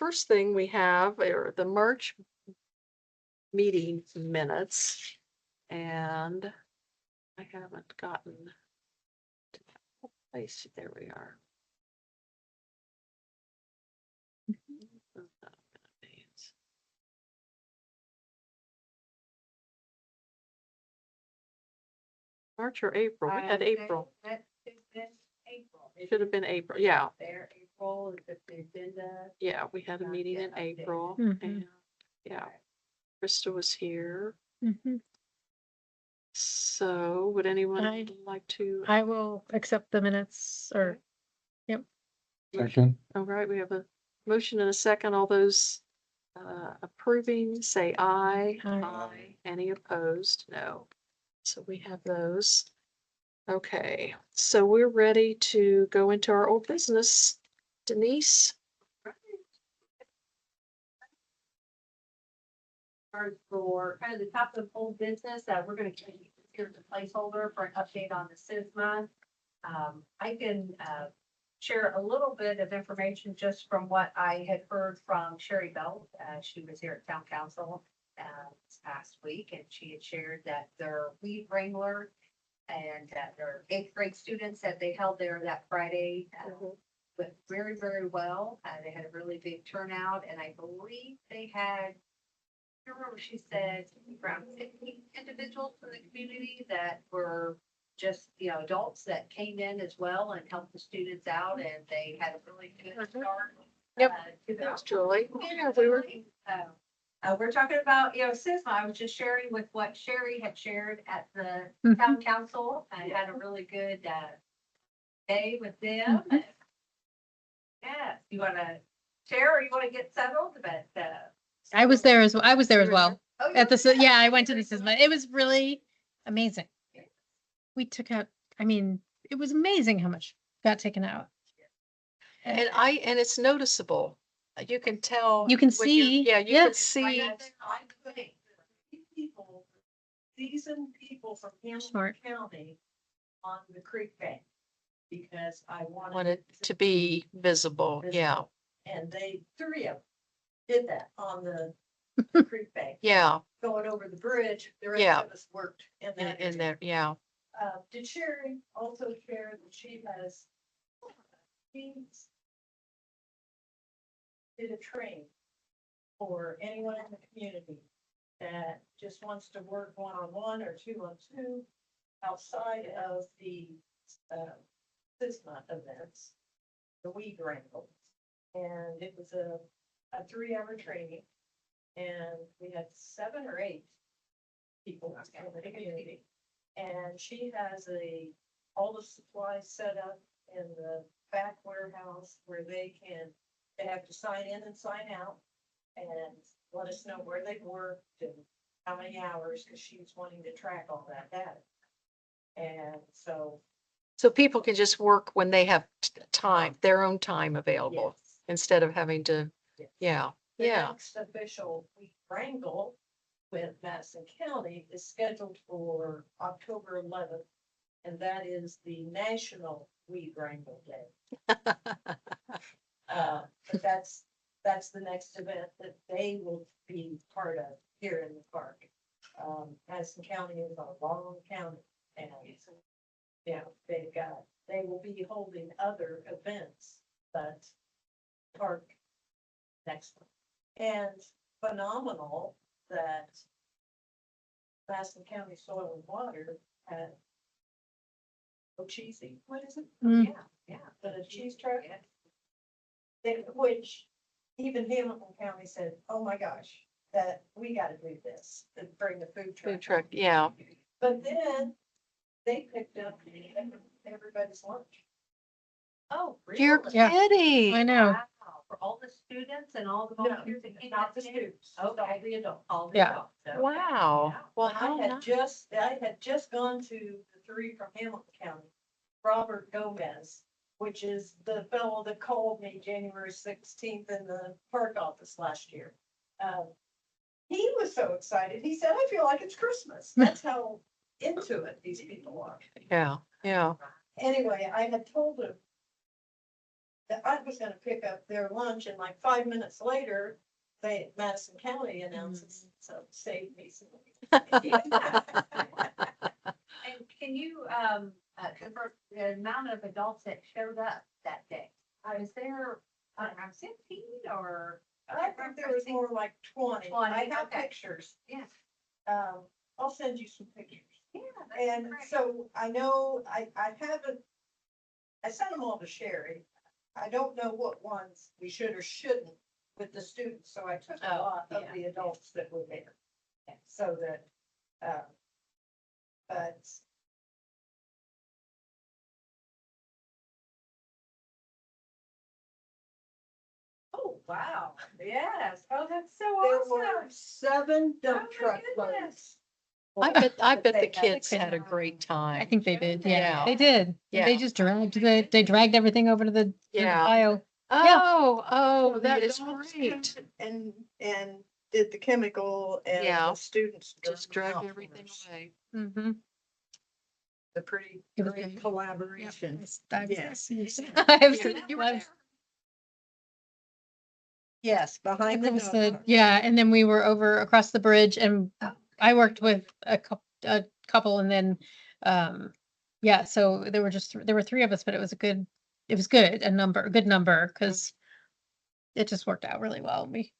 first thing we have are the March meeting minutes. And I haven't gotten to that place. There we are. March or April? We had April. That has been April. Should have been April. Yeah. There, April, the agenda. Yeah, we had a meeting in April. And yeah, Krista was here. So would anyone like to? I will accept the minutes or, Second. All right, we have a motion and a second. All those approving, say aye. Aye. Any opposed? No. So we have those. Okay, so we're ready to go into our old business. Denise? For kind of the top of old business, we're going to keep here as a placeholder for an update on the SISMA. I can share a little bit of information just from what I had heard from Sherry Belt. She was here at Town Council this past week, and she had shared that their weed wrangler and their 8th grade students that they held there that Friday went very, very well. They had a really big turnout, and I believe they had, I remember she said around 50 individuals from the community that were just, adults that came in as well and helped the students out, and they had a really good start. Yep. To Thanks, Julie. Yeah, we were. We're talking about, SISMA. I was just sharing with what Sherry had shared at the town council. I had a really good day with them. Yeah, you want to share or you want to get settled? But I was there as well. I was there as well. Oh, At the, yeah, I went to the SISMA. It was really amazing. We took out, it was amazing how much got taken out. And it's noticeable. You can tell. You can when you- see. Yeah, you Yeah. can see. I'm putting people, seasoned people from Smart. Hamilton County on the creek bank. Because I Want wanted it to be visible. Yeah, And they, 3 of them did that on the creek bank. yeah, Going over the bridge, the rest Yeah. of us worked in in that. in there, yeah. Did Sherry also share that she has, she's did a train for anyone in the community that just wants to work 1-on-1 or 2-on-2 outside of the SISMA events, the weed wrangle. And it was a 3-hour training, and we had 7 or 8 people in the community. And she has all the supplies set up in the back warehouse where they have to sign in and sign out and let us know where they worked and how many hours, because she was wanting to track all that data. And so. So people can just work when they have time, their own time available, Yes. instead of having to, Yes. yeah, The yeah. next official weed wrangle with Madison County is scheduled for October 11th. And that is the National Weed Wrangle Day. But that's the next event that they will be part of here in the park. Madison County is a long county, and they will be holding other events, but park next one. And phenomenal that Madison County Soil and Water had cheesy, what is it? Yeah, the cheese truck. Which even Hamilton County said, oh my gosh, that we gotta do this, and bring the food truck. Food truck, yeah. But then they picked up everybody's lunch. Oh, really? You're Yeah. kidding. I know. Wow, for all the students and all the No, volunteers that came not out the to students, Okay. all the adults. all the Yeah. adults, okay. Wow. Yeah. Well, I how had nice. just gone to the 3 from Hamilton County. Robert Gomez, which is the fellow that called me January 16th in the park office last year. He was so excited. He said, I feel like it's Christmas. That's how into it these people are. Yeah, yeah. Anyway, I had told him that I was gonna pick up their lunch and like 5 minutes later, Madison County announces, so saved me some. And can you, confirm the amount of adults that showed up that day? Was there around 15 or? I think there was more like 20. 20, I have okay. pictures. Yeah. I'll send you some pictures. Yeah. And so I know, I haven't, I sent them all to Sherry. I don't know what ones we should or shouldn't with the students, so I took a Oh, lot of yeah. the adults that were there. So that, but. Oh, wow. Yes. Oh, that's so There awesome. were 7 Oh, dump my truck goodness. loads. I bet They the had kids to had a come. great time. I think they did. Yeah, Yeah. they did. Yeah. They just they dragged everything over to the Yeah. bio. Oh, So that the is adults great. come And did the chemical and Yeah. the students. Just drug drag out everything for us. away. Mm-hmm. The pretty It was great great. collaboration. Yes. You were there. Yes, behind the Across dump the, truck. yeah, and then we were over across the bridge and I worked with a couple and then, yeah, so there were 3 of us, but it was good, a good number, because it just worked out really well. We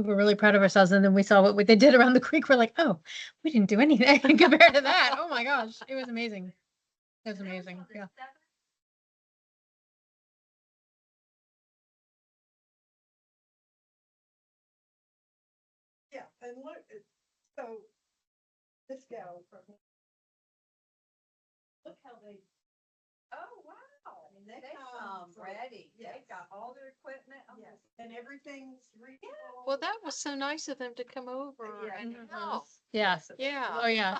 were really proud of ourselves, and then we saw what they did around the creek. We're like, oh, we didn't do anything compared to that. Oh my gosh, it was amazing. It was amazing. Yeah. Yeah, and look, so this gal from. Look how they. Oh, wow. I mean, they They come come ready. yes. They've got all their equipment. Oh, Yes, and everything's. Well, that was so nice of them to come over and help. Yeah. Yeah. Oh yeah.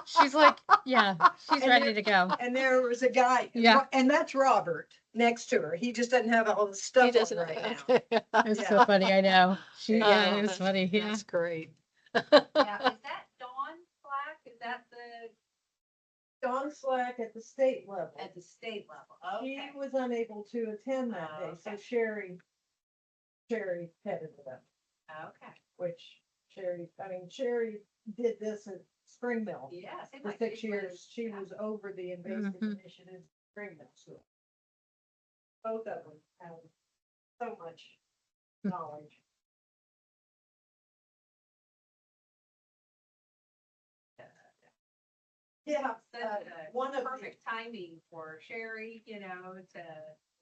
She's like, yeah, she's And ready there- to go. And there was a guy. Yeah. And that's Robert next to her. He just doesn't have all the He stuff on doesn't. right now. Okay. It was Yeah. so funny. I know. She, yeah, Oh, it was that's- funny. Yeah. That's great. Now, is that Dawn Black? Is that Don Slack at the state level. at the state level? He Okay. was unable to attend that Oh, day, so okay. Sherry headed it up, Okay. which Sherry did this at Spring Mill. Yes. it For might be 6 years, was- she yeah. was over the invasive Mhm. initiative at Spring Mill School. Both of them have so much knowledge. Yeah, Such one of the, perfect timing for Sherry, to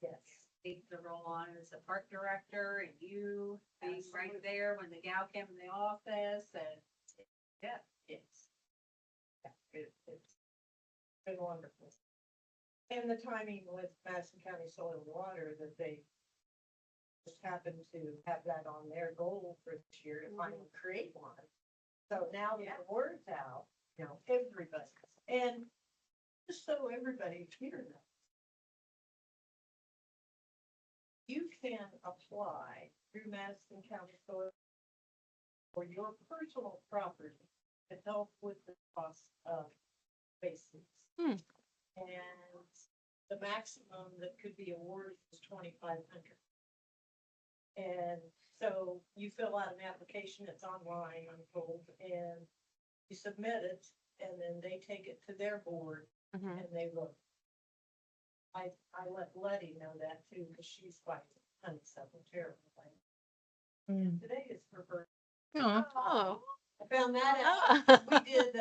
yes, take the role on as a park director and you being right Absolutely. there when the gal came in the office and, yeah, it's. it's been wonderful. And the timing with Madison County Soil and Water that they just happened to have that on their goal for this year to finally create one. So now that Yeah. the word's out, everybody, and just so everybody here knows, you can apply through Madison County Soil for your personal property to help with the cost of basics. Hmm. And the maximum that could be awarded is 2,500. And so you fill out an application, it's online, I'm told, and you submit it, and then they take it to their board Mhm. and they look. I let Letty know that too, because she's quite honeysuckle terrible thing. Mm. Today is her birthday. Aw. Oh. I found that out. Ah. We did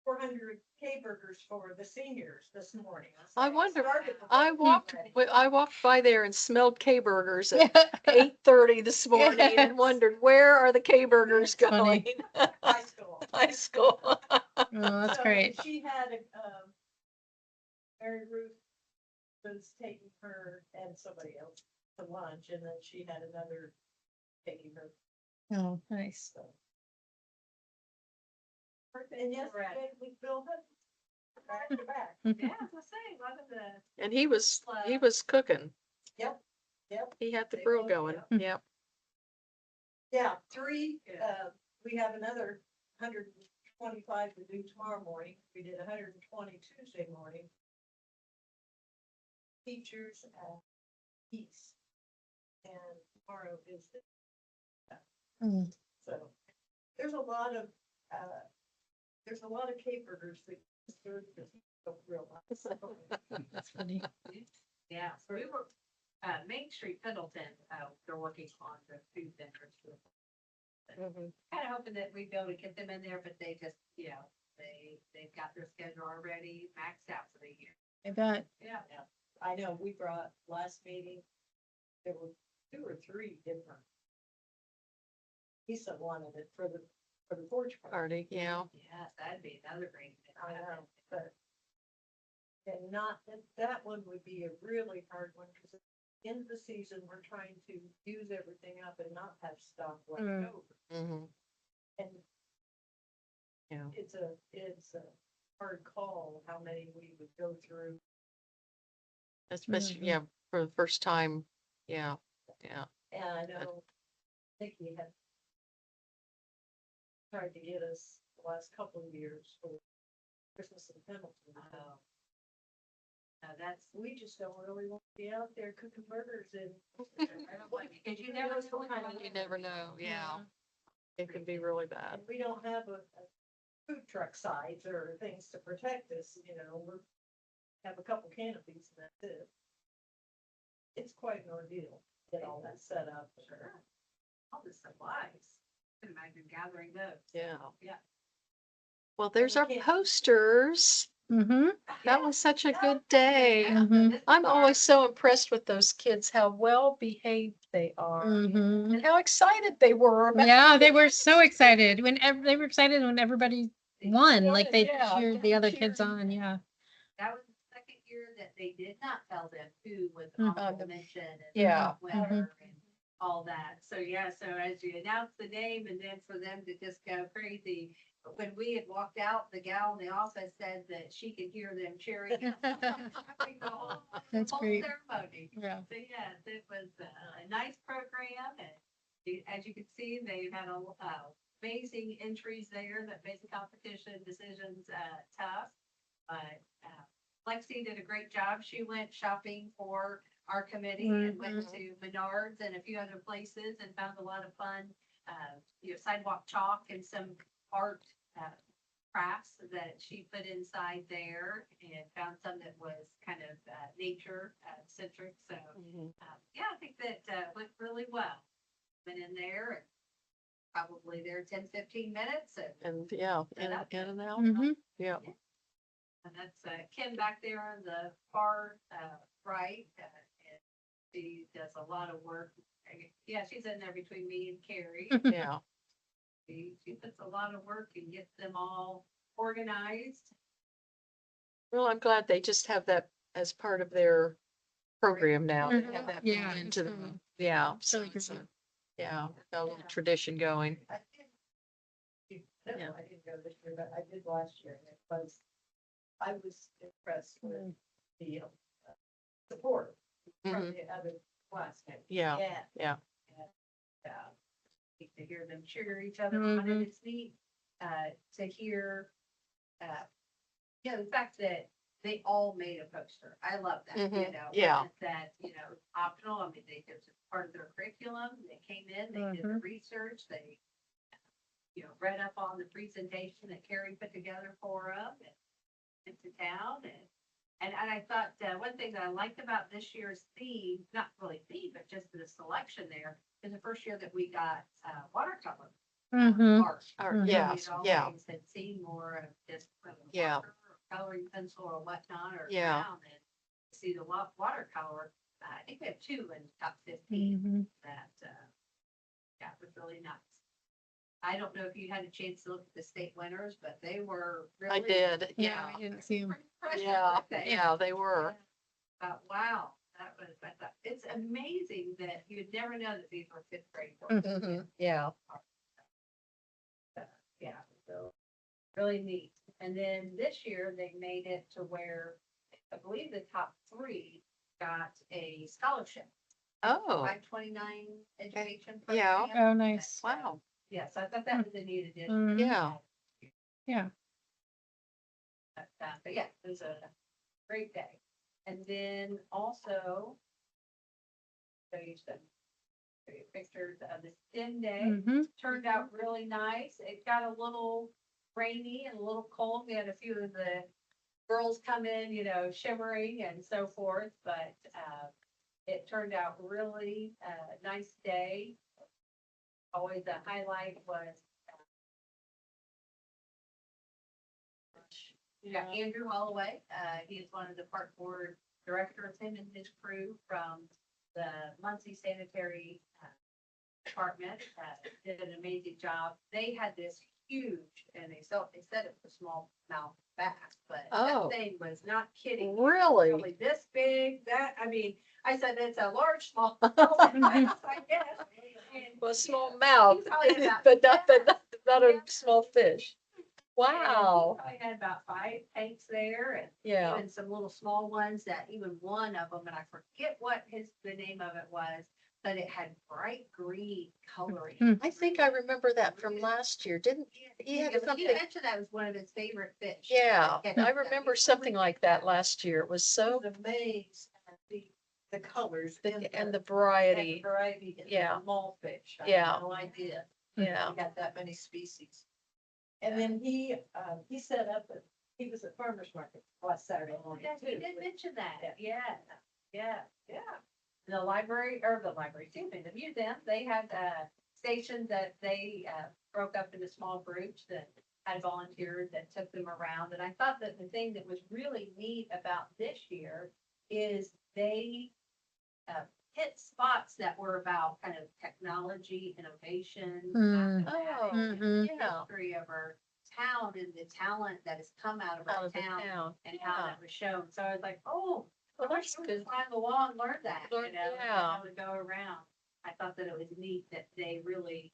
400 K burgers for the seniors this morning. I wonder- started the I whole walked, already. I walked by there and smelled K-burgers at Yeah. 8:30 this morning Yes. and wondered, where are the K-burgers That's funny. going? High school. High school. Oh, that's So great. She had Mary Ruth was taking her and somebody else to lunch, and then she had another taking her. Oh, nice. So. And yesterday we filled it back to back. Yeah, as I say, one of the. And he was cooking. Yep. He had the They grill both- going. yeah. Yep. Yeah, 3, Yeah. we have another 125 to do tomorrow morning. We did 120 Tuesday morning. Teachers, east. And tomorrow is the, Mm. so there's a lot of, capers that don't realize. That's funny. Yeah, so we were, Main Street Pendleton, they're working on the food vendors. Mhm. Kind of hoping that we'd be able to get them in there, but they just, they've got their schedule already maxed out for the year. I bet. Yeah. I know we brought last meeting, there were 2 or 3 different. He said wanted it for the porch party. Party, yeah. Yes, that'd be another great thing. I know, but. And not, that one would be a really hard one, because in the season, we're trying to use everything up and not have stock left Mm. over. Mhm. And Yeah. it's a hard call, how many we would go through. Especially, Mhm. yeah, for the first time. Yeah, yeah. And I know Nikki had tried to get us the last couple of years for Christmas in Pendleton. Oh. That's, We just don't really want to be out there cooking burgers and. because you never know what kind of. You never know, yeah. It can be really bad. And we don't have a food truck sides or things to protect us, we're, have a couple canopies and that's it. It's quite an ordeal, to get all that set up. Sure. All the supplies. Can imagine gathering those. Yeah. Yeah. Well, there's we our can't- posters. Mm-hmm. That was such a good day. Mhm. I'm always so impressed with those kids, how well behaved they are Mm-hmm. and how excited they were about. Yeah, they were so excited they were excited when everybody won, like they Yeah, cheered the other cheered. kids on, yeah. That was the second year that they did not tell them who was Mhm. honorable mention and Yeah. winner and all that. So yeah, so as you announce the name and then for them to just go crazy. When we had walked out, the gal in the office said that she could hear them cheering. The whole That's whole great. ceremony. Yeah. So yes, it was a nice program and as you can see, they've had amazing entries there that made the competition decisions tough. But Lexi did a great job. She went shopping for our committee and went to Menards and a few other places and found a lot of fun, sidewalk chalk and some art crafts that she put inside there and found some that was kind of nature centric. So Mhm. yeah, I think that went really well. Went in there and probably there 10, 15 minutes And yeah, Set up. in and out. Mm-hmm. Yeah. and that's Kim back there on the far right. And she does a lot of work. Yeah, she's in there between me and Carrie. Yeah. She puts a lot of work and gets them all organized. Well, I'm glad they just have that as part of their program now. They Mhm. have that Yeah, built into it's them. really- Yeah. it's So really it's great. yeah, got a little tradition going. I did, no, Yeah. I didn't go this year, but I did last year, and I was impressed with the support from Mhm. the other classmates. Yeah. Yeah. Yeah. uh, to hear them cheer each other on, and it's neat to hear, the fact that they all made a poster. I love that. Mhm. It Yeah. wasn't that optional. I mean, it was part of their curriculum. They came in, they did the research, they read up on the presentation that Carrie put together for them and went to town and I thought one thing that I liked about this year's theme, not really theme, but just the selection there, is the first year that we got watercolor Mm-hmm. art. Or, Mhm. yes, We'd yeah. always had seen more of just Yeah. marker or coloring pencil or whatnot or Yeah. brown and see the watercolor. I think we have 2 in top 15 Mm-hmm. that was really nice. I don't know if you had a chance to look at the state winners, but they were really. I did. Yeah, Yeah. I didn't see them. pretty impressive, Yeah. weren't they? Yeah, they were. Wow, I thought, it's amazing that you'd never know that these were 5th grade. Mhm. Yeah. Yeah, so really neat. And then this year they made it to where I believe the top 3 got a scholarship. Oh, 529 education. Yeah. program. Oh, nice. wow. Yes, I thought that was a neat addition. Mhm. Yeah. Yeah. But yeah, it was a great day. And then also show you pictures of the stem day. Mm-hmm. Turned out really nice. It got a little rainy and a little cold. We had a few of the girls come in, you know, shimmering and so forth, but it turned out really nice day. Always a highlight was we got Andrew Holloway. He is one of the park board directors, him and his crew from the Muncie Sanitary Department. Did an amazing job. They had this huge, and they said it was a small mouth bass, but Oh. that thing was not kidding. Really? Probably this big, I mean, I said it's a large, small bass, I guess. And Well, small mouth, probably about- but not a Yeah. small fish. and Wow. I had about 5 tanks there, and Yeah. even some little small ones that even one of them, and I forget what the name of it was, but it had bright green coloring. Hmm. I think I remember that from last year, didn't? He had something- He mentioned that was one of his favorite fish. Yeah, And I remember something like that last year. It was I so, was amazed at the colors and the and the variety. variety in Yeah. the small fish. I Yeah. had no idea. Yeah. We got that many species. And then he set up, he was at farmer's market last Saturday Oh, morning yes, too. he did mention that. Yeah. The library, excuse me, the museum, they had stations that they broke up into small groups that had volunteers that took them around. And I thought that the thing that was really neat about this year is they hit spots that were about kind of technology, innovation, Mm. Oh, mathematics, Mhm. yeah. history of our town and the talent that has come out of Out our of the town town. and how Yeah. that was shown. So I was like, oh, Well, I that's wish we good. could climb the wall and learn that, you Learn- know, and yeah. how to go around. I thought that it was neat that they really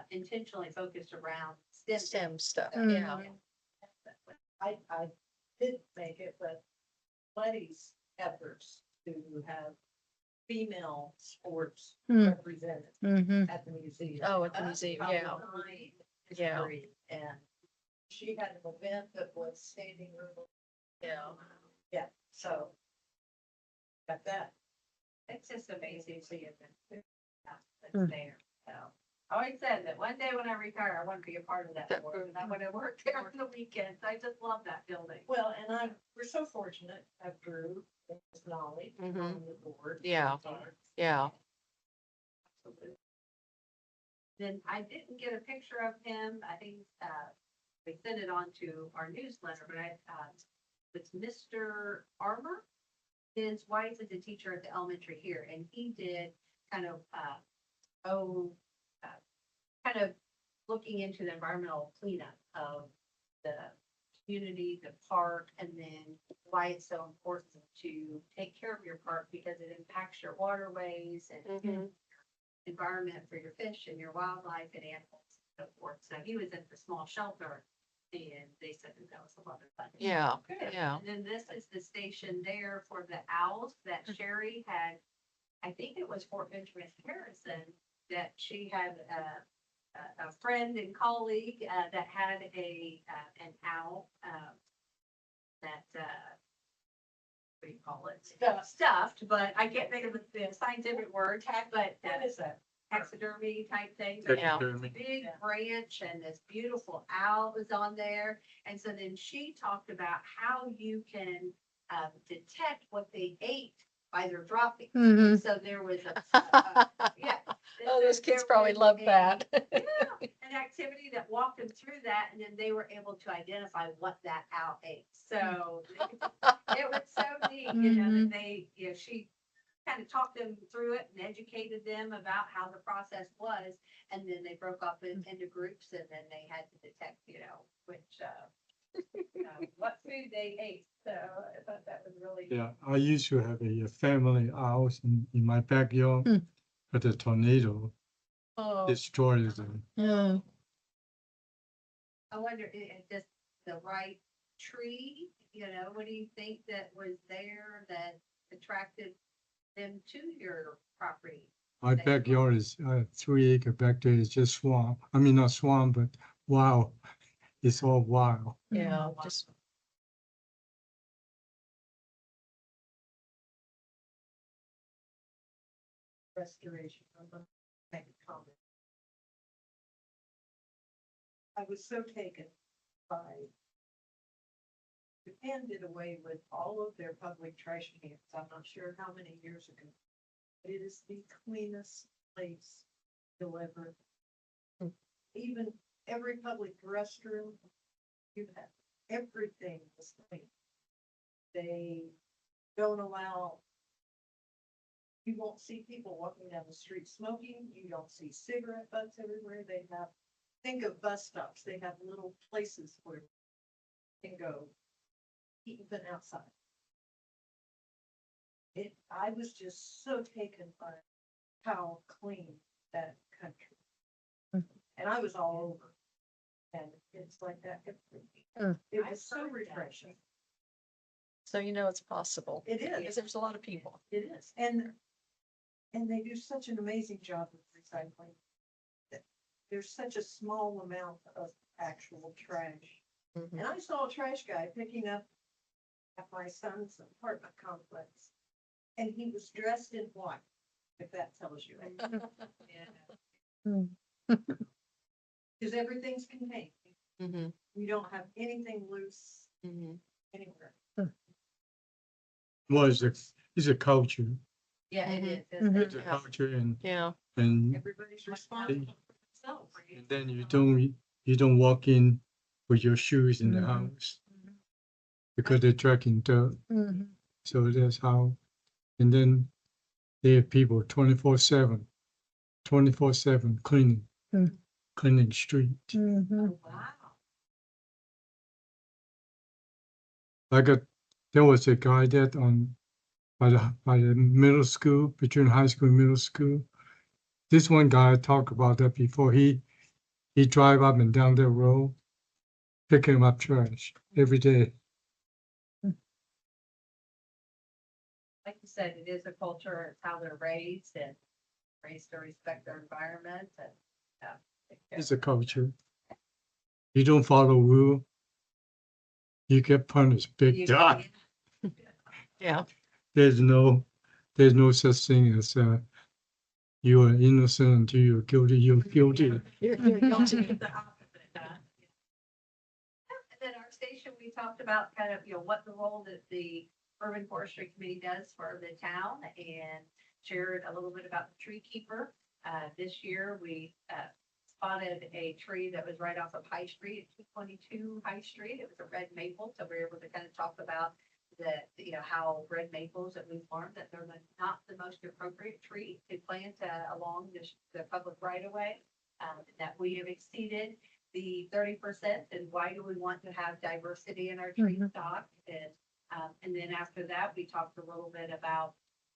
intentionally focused around STEM. STEM stuff, Mm. yeah. I didn't make it, but Buddy's efforts to have female sports Hmm. represented Mm-hmm. at the museum. Oh, at the museum, yeah. Outlined Yeah. history, and she had an event that was standing room. Yeah. So got that. It's just amazing seeing them. That's Mm. there. So I always said that one day when I retire, I want to be a part of that board, and I want to work there on the weekends. I just love that building. Well, and we're so fortunate to have Drew, his knowledge Mhm. on the board. Yeah. Yeah. Absolutely. Then I didn't get a picture of him. I think we sent it on to our newsletter, but it's Mr. Armour. His wife is a teacher at the elementary here, and he did kind of kind of looking into the environmental cleanup of the community, the park, and then why it's so important to take care of your park because it impacts your waterways and Mhm. environment for your fish and your wildlife and animals and so forth. So he was at the small shelter and they said that was a lot of fun. Yeah, Good. yeah. And then this is the station there for the owls that Sherry had, I think it was Fort Benjamin Harrison, that she had a friend and colleague that had an owl that what do you call it? Stuffed, but I can't think of the scientific word, but What is that? taxidermy type thing. but Yeah. Taxidermy. Big Yeah. branch and this beautiful owl was on there. And so then she talked about how you can detect what they ate by their droppings. Mhm. And so there was yeah. Oh, those kids There probably was love a- that. Yeah, an activity that walked them through that, and then they were able to identify what that owl ate. So it was so neat, you know, that they, you know, she kind of talked them through it and educated them about how the process was. And then they broke up into groups, and then they had to detect, you know, which, what food they ate. So I thought that was really. Yeah, I used to have a family house in my backyard, Hmm. but the tornado Oh, destroyed them. Yeah. I wonder, just the right tree, you know, what do you think that was there that attracted them to your property? My backyard is 3 acre back there is just swamp. I mean, not swamp, but wild. It's all wild. yeah, just restoration. I'm gonna make a comment. I was so taken by Japan did away with all of their public trash cans. I'm not sure how many years ago. But it is the cleanest place delivered. Hmm. Even every public restroom, you have, everything is clean. They don't allow, you won't see people walking down the street smoking. You don't see cigarette butts everywhere. They have, think of bus stops. They have little places where you can go, even outside. I was just so taken by how clean that country. Mhm. And I was all over. And it's like that. Mm. It was so refreshing. So you know it's possible. It is. Because there's a lot of people. It is. And they do such an amazing job with recycling. There's such a small amount of actual trash. Mhm. And I saw a trash guy picking up at my son's apartment complex. And he was dressed in white, if that tells you anything. Mm. Because everything's contained. Mhm, You don't have anything loose mhm. anywhere. Well, it's a culture. Yeah, it Mhm. is. Mhm. It's a culture Yeah. and Everybody's responsible for themselves. then you don't walk in with your shoes in the Mhm. house because they're tracking dirt. Mhm. So that's how, and then they have people 24/7 cleaning, Mm. cleaning street. Mhm. Oh, wow. There was a guy that by the middle school, between high school and middle school. This one guy I talked about that before. He drive up and down that road, picking up trash every day. Like you said, it is a culture, it's how they're raised and raised to respect their environment and, It's a culture. You don't follow rule, you get punished big You- time. Yeah. There's no such thing as you are innocent until you're guilty. You're guilty. You're Don't guilty. do the opposite, huh? And then our station, we talked about kind of, what the role that the Urban Forestry Committee does for the town and shared a little bit about the tree keeper. This year, we spotted a tree that was right off of High Street, 222 High Street. It was a red maple, so we were able to kind of talk about how red maples that we've learned that they're not the most appropriate tree to plant along the public right of way. That we have exceeded the 30%, and why do we want to have diversity in our tree Mhm. stock? And then after that, we talked a little bit about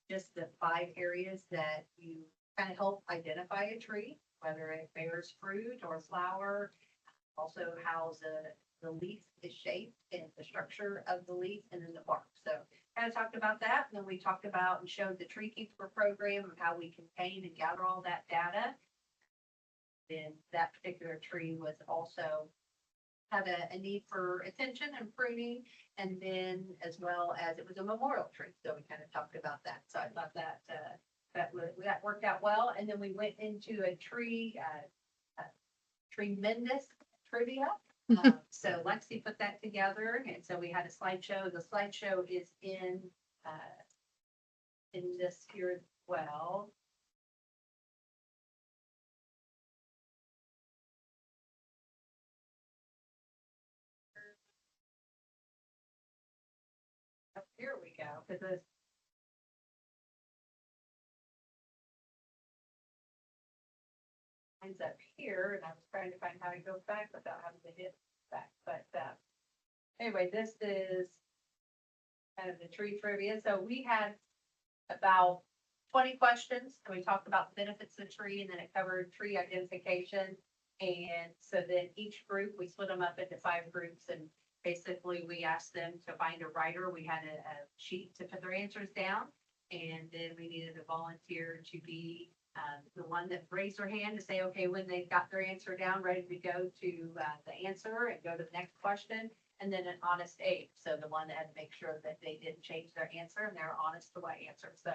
just the 5 areas that you kind of help identify a tree, whether it bears fruit or flower. Also how the leaf is shaped and the structure of the leaf and then the bark. So kind of talked about that. And then we talked about and showed the tree keeper program of how we contain and gather all that data. Then that particular tree was also had a need for attention and pruning, and then as well as it was a memorial tree. So we kind of talked about that. So I thought that worked out well. And then we went into a tremendous trivia. So Lexi put that together, and so we had a slideshow. The slideshow is in this here as well. Oh, here we go, because this. Mine's up here, and I was trying to find how to go back without having to hit back, but, anyway, this is kind of the tree trivia. So we had about 20 questions, and we talked about the benefits of the tree, and then it covered tree identification. And so then each group, we split them up into 5 groups, and basically we asked them to find a writer. We had a sheet to put their answers down, and then we needed a volunteer to be the one that raised their hand to say, okay, when they got their answer down, ready to go to the answer and go to the next question. And then an honest aide, so the one that had to make sure that they didn't change their answer and they're honest to what answer. So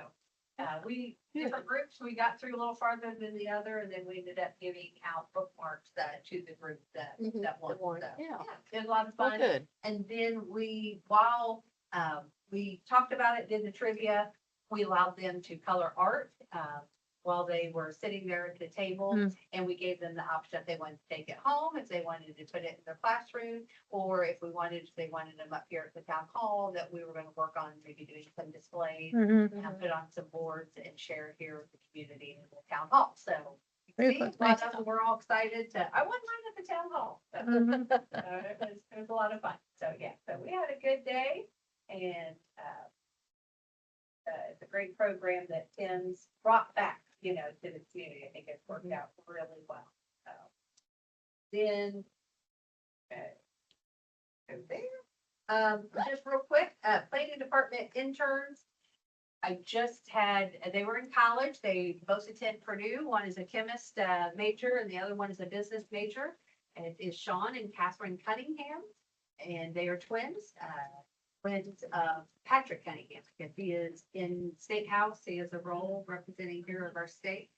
We, different groups, we got through a little farther than the other, and then we ended up giving out bookmarks to the group that Mhm, that won. that won, So, yeah. It was a lot of Well, fun. good. And then while we talked about it, did the trivia, we allowed them to color art while they were sitting there at the table. Mm. And we gave them the option if they wanted to take it home, if they wanted to put it in their classroom, or if they wanted them up here at the town hall, that we were going to work on maybe doing some displays, Mhm. put on some boards and share it here with the community in the town hall. So Very see, cool. a lot Nice. of them were all excited I won mine at the town hall. So, Mhm. it was a lot of fun. So yeah, so we had a good day, and it's a great program that Tim's brought back, to the community. I think it's worked out really well. So then, go there. Just real quick, planning department interns. I just had, they were in college. They both attend Purdue. One is a chemist major and the other one is a business major. And it is Sean and Catherine Cunningham, and they are twins. Twins of Patrick Cunningham, because he is in State House. He has a role representing here of our state.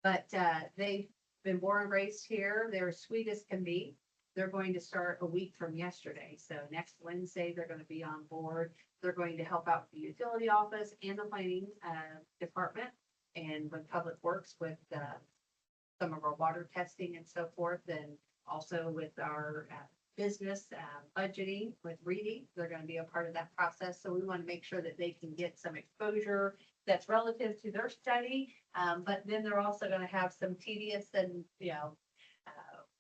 But they've been born and raised here. They're sweet as can be. They're going to start a week from yesterday. So next Wednesday, they're going to be on board. They're going to help out the utility office and the planning department, and with Public Works with some of our water testing and so forth, and also with our business budgeting with reading. They're going to be a part of that process. So we want to make sure that they can get some exposure that's relative to their study. But then they're also going to have some tedious and,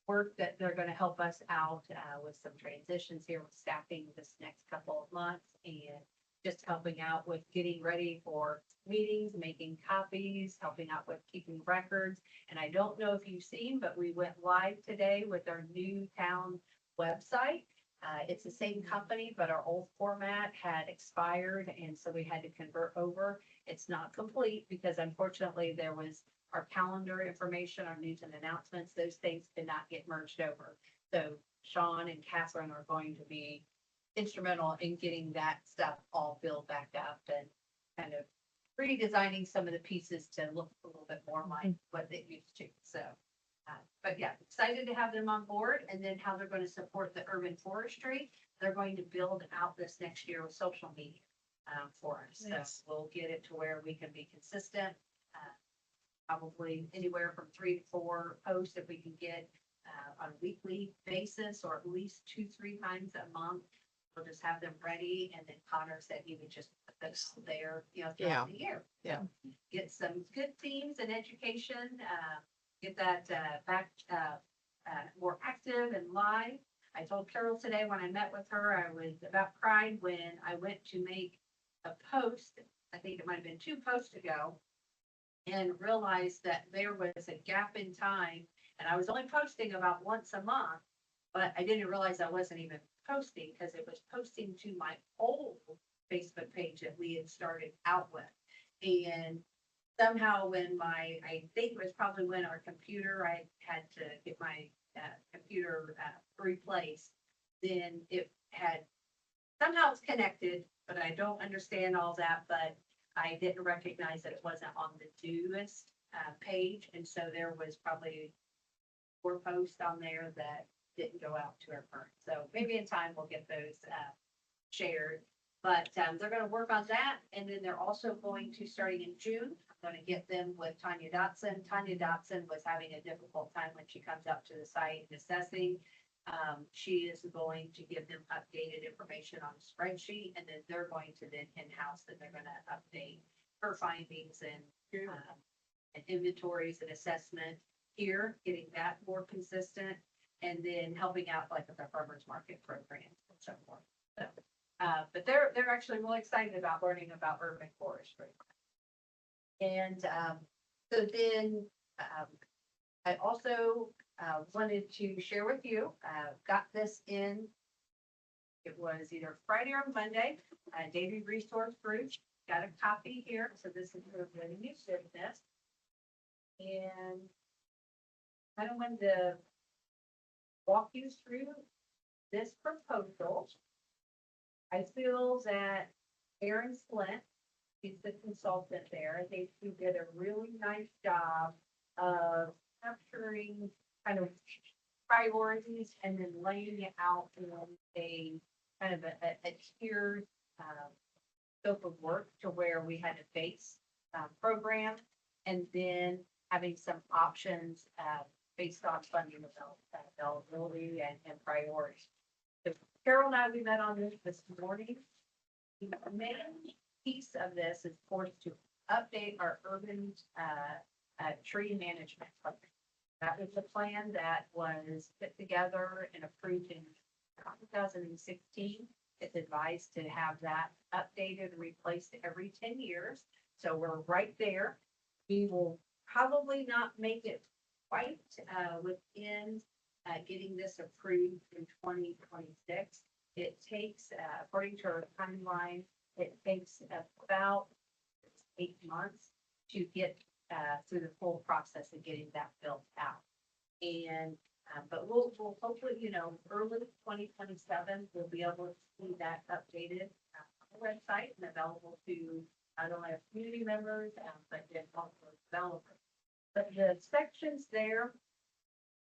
work that they're going to help us out with some transitions here with staffing this next couple of months, and just helping out with getting ready for meetings, making copies, helping out with keeping records. And I don't know if you've seen, but we went live today with our new town website. It's the same company, but our old format had expired, and so we had to convert over. It's not complete because unfortunately there was our calendar information, our news and announcements, those things did not get merged over. So Sean and Catherine are going to be instrumental in getting that stuff all built back up and kind of redesigning some of the pieces to look a little bit more like what they used to. So, but yeah, excited to have them on board, and then how they're going to support the urban forestry. They're going to build out this next year with social media for us. Nice. So we'll get it to where we can be consistent. Probably anywhere from 3 to 4 posts if we can get on a weekly basis, or at least 2-3 times a month. We'll just have them ready, and then Connor said he would just put this there, throughout the year. Yeah. So get some good themes and education, get that back more active and live. I told Carol today when I met with her, I was about cried when I went to make a post. I think it might have been 2 posts ago, and realized that there was a gap in time, and I was only posting about once a month, but I didn't realize I wasn't even posting because it was posting to my old Facebook page that we had started out with. And somehow I think it was probably when our computer, I had to get my computer replaced, then it had, somehow it's connected, but I don't understand all that, but I didn't recognize that it wasn't on the Doist page, and so there was probably 4 posts on there that didn't go out to our current. So maybe in time we'll get those shared, but they're going to work on that, and then they're also going to, starting in June, I'm going to get them with Tanya Dotson. Tanya Dotson was having a difficult time when she comes up to the site and assessing. She is going to give them updated information on a spreadsheet, and then they're going to then in-house, and they're going to update her findings and inventories and assessment here, getting that more consistent, and then helping out like with our farmers market programs and so forth. So, but they're actually really excited about learning about urban forestry. And so then I also wanted to share with you, got this in, it was either Friday or Monday, Daily Resource Group, got a copy here. So this is for the new business. And I don't want to walk you through this proposal. I feel that Aaron Flint He's the consultant there. I think he did a really nice job of capturing kind of priorities and then laying it out in a kind of a tiered scope of work to where we had a base program and then having some options based on funding availability and priorities. So Carol and I, we met on this morning. The main piece of this is, of course, to update our urban tree management plan. That was the plan that was put together and approved in 2016. It's advised to have that updated and replaced every 10 years. So we're right there. We will probably not make it quite within getting this approved in 2026. It takes, according to our timeline, it takes about 8 months to get through the full process of getting that built out. And but we'll hopefully, early 2027, we'll be able to see that updated on the website and available to not only our community members, but then also developers. But the sections there,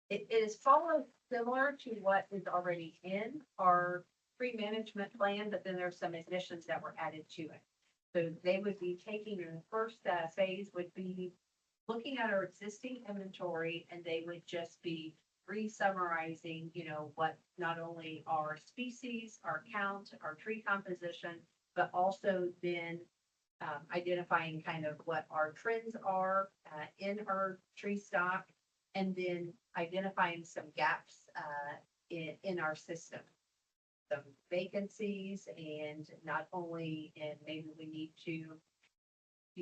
it is followed similar to what is already in our tree management plan, but then there's some additions that were added to it. So they would be taking, in the first phase would be looking at our existing inventory, and they would just be re-summarizing, what not only our species, our count, our tree composition, but also then identifying kind of what our trends are in our tree stock, and then identifying some gaps in our system. Some vacancies, and not only, and maybe we need to,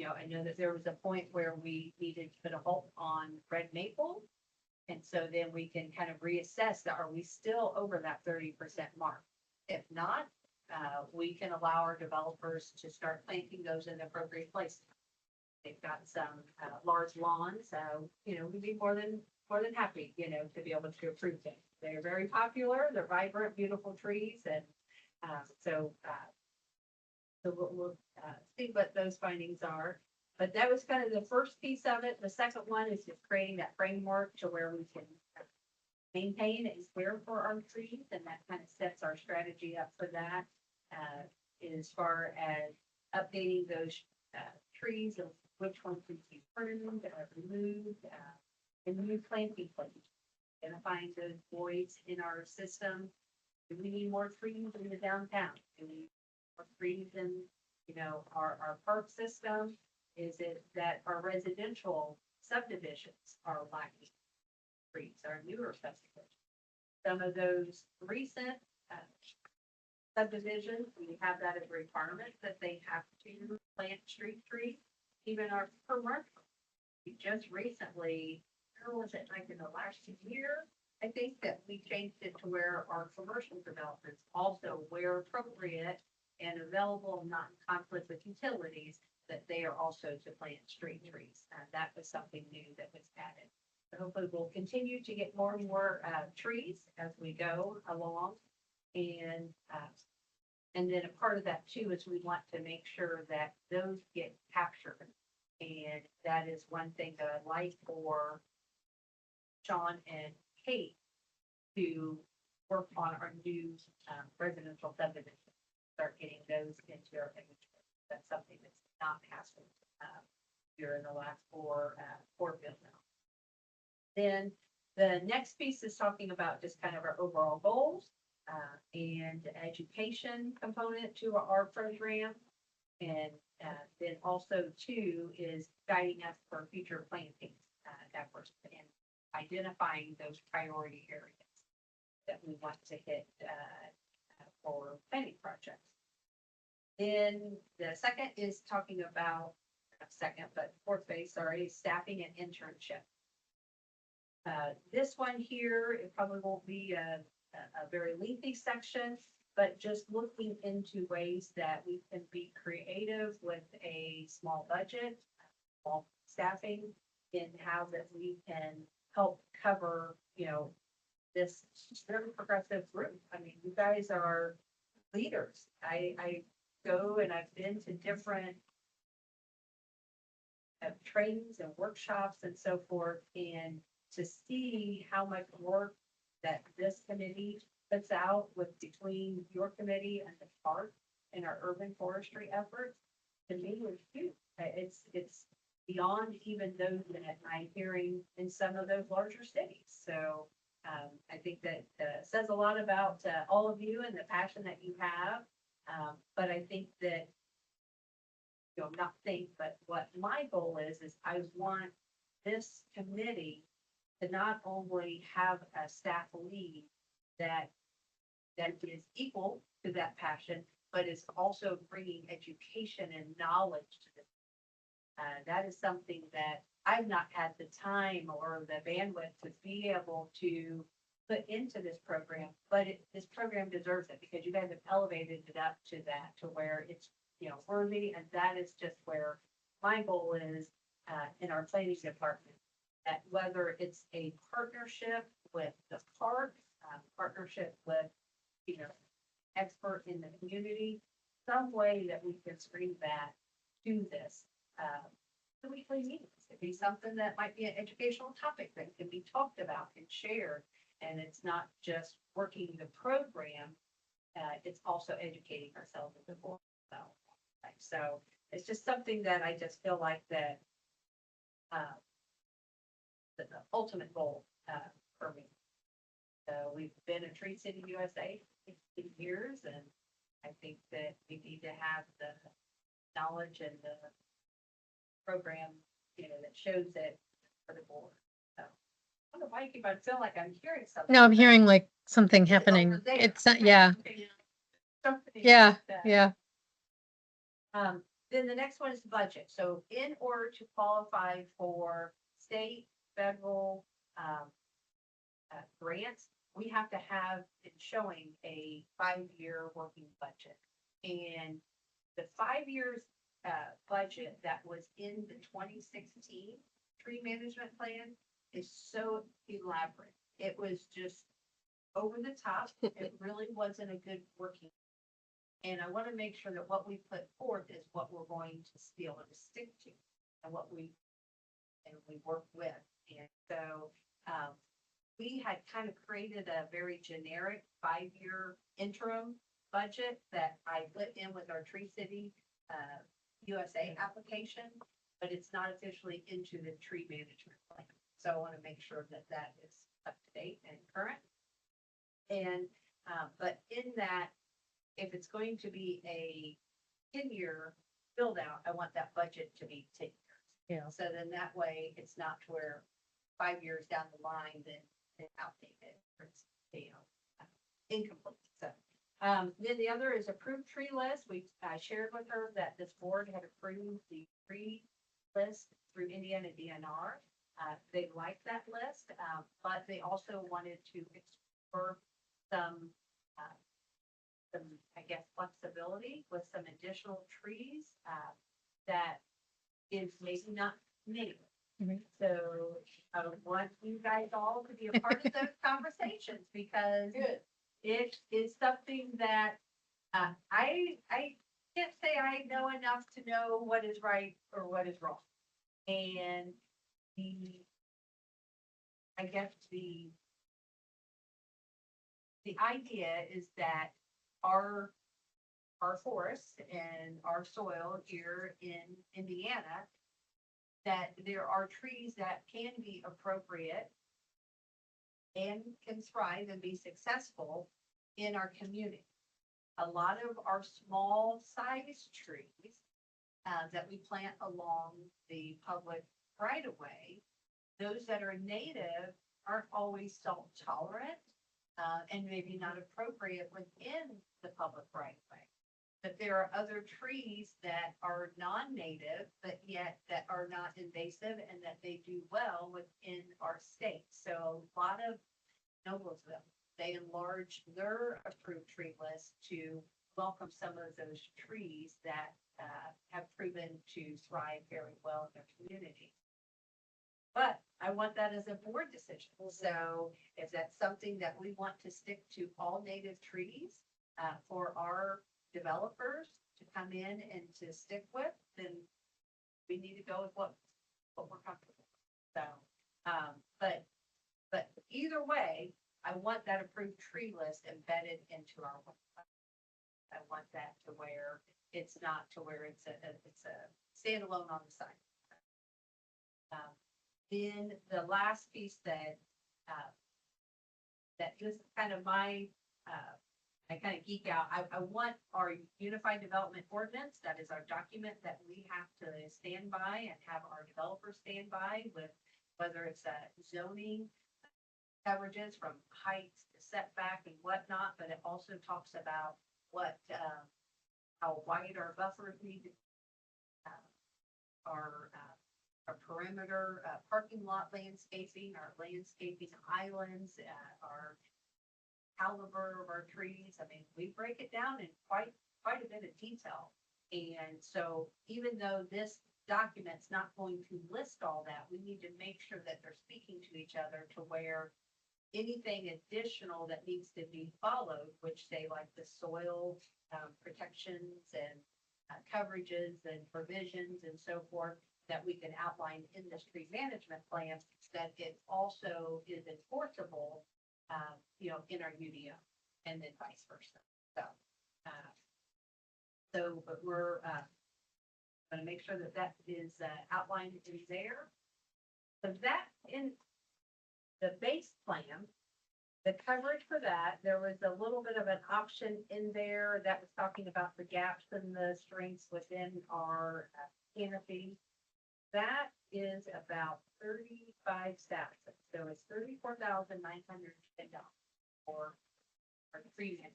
I know that there was a point where we needed to put a halt on red maple. And so then we can kind of reassess that, are we still over that 30% mark? If not, we can allow our developers to start planting those in the appropriate places. They've got some large lawns, so, we'd be more than happy, to be able to approve them. They're very popular, they're vibrant, beautiful trees, and so we'll see what those findings are. But that was kind of the first piece of it. The second one is just creating that framework to where we can maintain and care for our trees, and that kind of sets our strategy up for that. As far as updating those trees, of which ones can be pruned, removed, and new planting plans, identifying those voids in our system. Do we need more trees in the downtown? Do we need more trees in, our park system? Is it that our residential subdivisions are lacking trees, our newer subdivisions? Some of those recent subdivisions, we have that as a requirement that they have to plant street trees. Even our commercial, we just recently, where was it, like in the last year, I think that we changed it to where our commercial developments also, where appropriate and available, not in conflict with utilities, that they are also to plant street trees. That was something new that was added. So hopefully we'll continue to get more and more trees as we go along. And then a part of that too is we want to make sure that those get captured. And that is one thing that I'd like for Sean and Kate to work on our new residential subdivision. Start getting those into our inventory. That's something that's not happened here in the last four bills now. Then the next piece is talking about just kind of our overall goals and education component to our program. And then also too is guiding us for future planting efforts and identifying those priority areas that we want to hit for planning projects. Then the second is talking about, fourth phase, sorry, staffing and internship. This one here, it probably won't be a very lengthy section, but just looking into ways that we can be creative with a small budget, small staffing, in how that we can help cover, this very progressive group. I mean, you guys are leaders. I go and I've been to different have trainings and workshops and so forth, and to see how much work that this committee puts out with between your committee and the park and our urban forestry efforts, to me was huge. It's beyond even those that I'm hearing in some of those larger cities. So I think that says a lot about all of you and the passion that you have. But I think that, not think, but what my goal is I want this committee to not only have a staff lead that is equal to that passion, but is also bringing education and knowledge to this. That is something that I've not had the time or the bandwidth to be able to put into this program, but this program deserves it because you guys have elevated it up to that, to where it's, worthy. And that is just where my goal is, in our planning department, that whether it's a partnership with the park, partnership with, expert in the community, some way that we can bring that to this, the weekly meetings. It'd be something that might be an educational topic that can be talked about and shared. And it's not just working the program, it's also educating ourselves as a board. So it's just something that I just feel like that the ultimate goal for me. So we've been a Tree City USA for 15 years, and I think that we need to have the knowledge and the program, that shows it for the board. So I don't know why I keep on feeling like I'm hearing something. No, I'm but hearing like something it's happening. over there. It's, yeah, Something yeah, like that. yeah. Then the next one is budget. So in order to qualify for state, federal, grants, we have to have it showing a 5-year working budget. And the 5 years, budget that was in the 2016 tree management plan is so elaborate. It was just over the top. It really wasn't a good working. And I want to make sure that what we put forth is what we're going to be able to stick to and what we work with. And so we had kind of created a very generic 5-year interim budget that I put in with our Tree City USA application, but it's not officially into the tree management plan. So I want to make sure that that is up to date and current. And but in that, if it's going to be a 10-year build out, I want that budget to be 10 years. Yeah. So then that way it's not to where 5 years down the line, then it's outdated, or it's, incomplete. So, then the other is approved tree list. I shared with her that this board had approved the tree list through Indiana DNR. They liked that list, but they also wanted to explore some, I guess, flexibility with some additional trees that is maybe not native. Mhm. So I want you guys all to be a part of those conversations because Good. it is something that I can't say I know enough to know what is right or what is wrong. And I guess the idea is that our forests and our soil here in Indiana, that there are trees that can be appropriate and can thrive and be successful in our community. A lot of our small size trees that we plant along the public right of way, those that are native aren't always salt tolerant and maybe not appropriate within the public right of way. But there are other trees that are non-native, but yet that are not invasive and that they do well within our state. So a lot of Noblesville, they enlarge their approved tree list to welcome some of those trees that have proven to thrive very well in their community. But I want that as a board decision. So if that's something that we want to stick to all native trees for our developers to come in and to stick with, then we need to go with what what we're comfortable with. So, but either way, I want that approved tree list embedded into our website. I want that to where it's not to where it's a standalone on the site. Then the last piece that, that this is kind of my, I kind of geek out. I want our unified development ordinance, that is our document that we have to stand by and have our developers stand by with, whether it's zoning coverages from heights to setback and whatnot, but it also talks about what, how wide our buffers need to, our perimeter, parking lot landscaping, our landscaping islands, our caliber of our trees. I mean, we break it down in quite a bit of detail. And so even though this document's not going to list all that, we need to make sure that they're speaking to each other to where anything additional that needs to be followed, which say like the soil protections and coverages and provisions and so forth, that we can outline in this tree management plan, that it also is enforceable, in our UDO, and then vice versa. But we're going to make sure that that is outlined in there. So that in the base plan, the coverage for that, there was a little bit of an option in there that was talking about the gaps and the strengths within our canopy. That is about 35 stacks. So it's $34,910 for our tree management.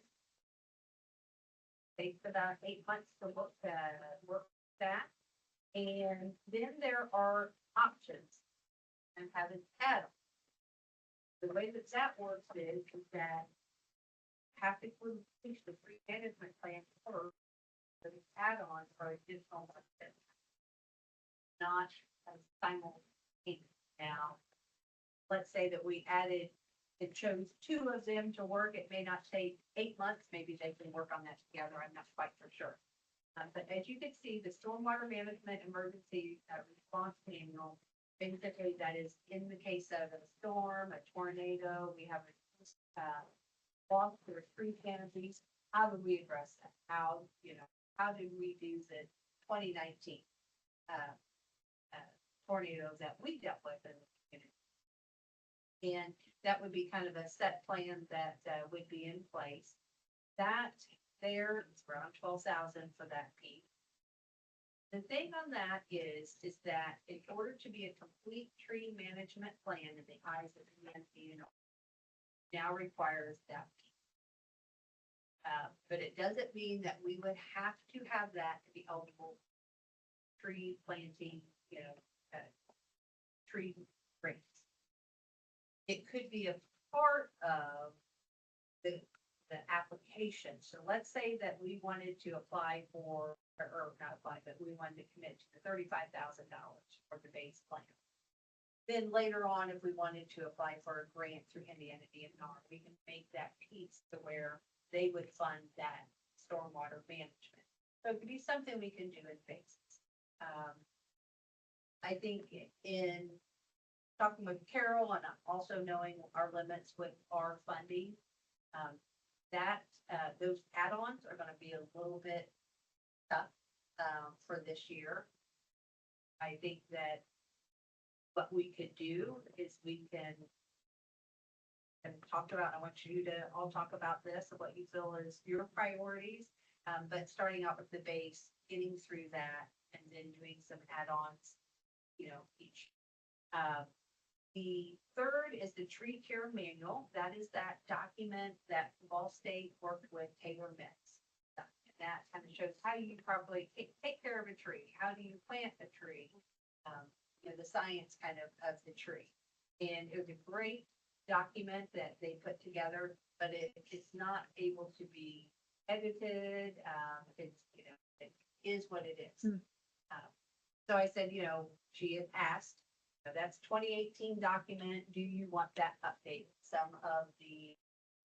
Takes about 8 months to work that. And then there are options and have an add-on. The way that works is that have to complete the tree management plan first. The add-ons are additional benefits, not simultaneous. Now, let's say that we added, it chose 2 of them to work. It may not take 8 months. Maybe they can work on that together. I'm not quite for sure. But as you can see, the stormwater management emergency response manual, basically that is in the case of a storm, a tornado, we have a loss or tree canopies. How do we address that? How did we do the 2019 tornadoes that we dealt with in the community? And that would be kind of a set plan that would be in place. That there is around 12,000 for that piece. The thing on that is that in order to be a complete tree management plan in the eyes of the community, now requires that piece. But it doesn't mean that we would have to have that to be eligible tree planting, tree rates. It could be a part of the application. So let's say that we wanted to apply for, or not apply, but we wanted to commit to the $35,000 for the base plan. Then later on, if we wanted to apply for a grant through Indiana DNR, we can make that piece to where they would fund that stormwater management. So it could be something we can do in phases. I think in talking with Carol and also knowing our limits with our funding, those add-ons are going to be a little bit tough for this year. I think that what we could do is we can, and talk about, I want you to all talk about this and what you feel is your priorities, but starting out with the base, getting through that, and then doing some add-ons, each. The third is the tree care manual. That is that document that Ball State worked with Taylor Metz. And that kind of shows how you properly take care of a tree. How do you plant a tree? The science kind of the tree. And it was a great document that they put together, but it's not able to be edited. It is what it is. So I said, she had asked, that's 2018 document. Do you want that updated? Some of the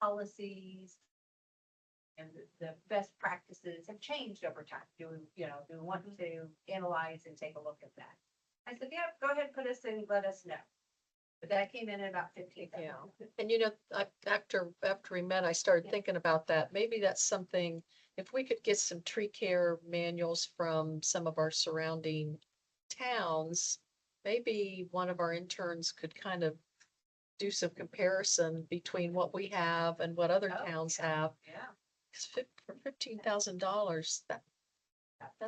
policies and the best practices have changed over time. Do we want to analyze and take a look at that? I said, yeah, go ahead, put us in, let us know. But that came in at about 15,000. Yeah. And you know, after we met, I started Yeah. thinking about that. Maybe that's something, if we could get some tree care manuals from some of our surrounding towns, maybe one of our interns could kind of do some comparison between what we have and what other Oh, towns yeah. have. Yeah. 'Cause for $15,000, that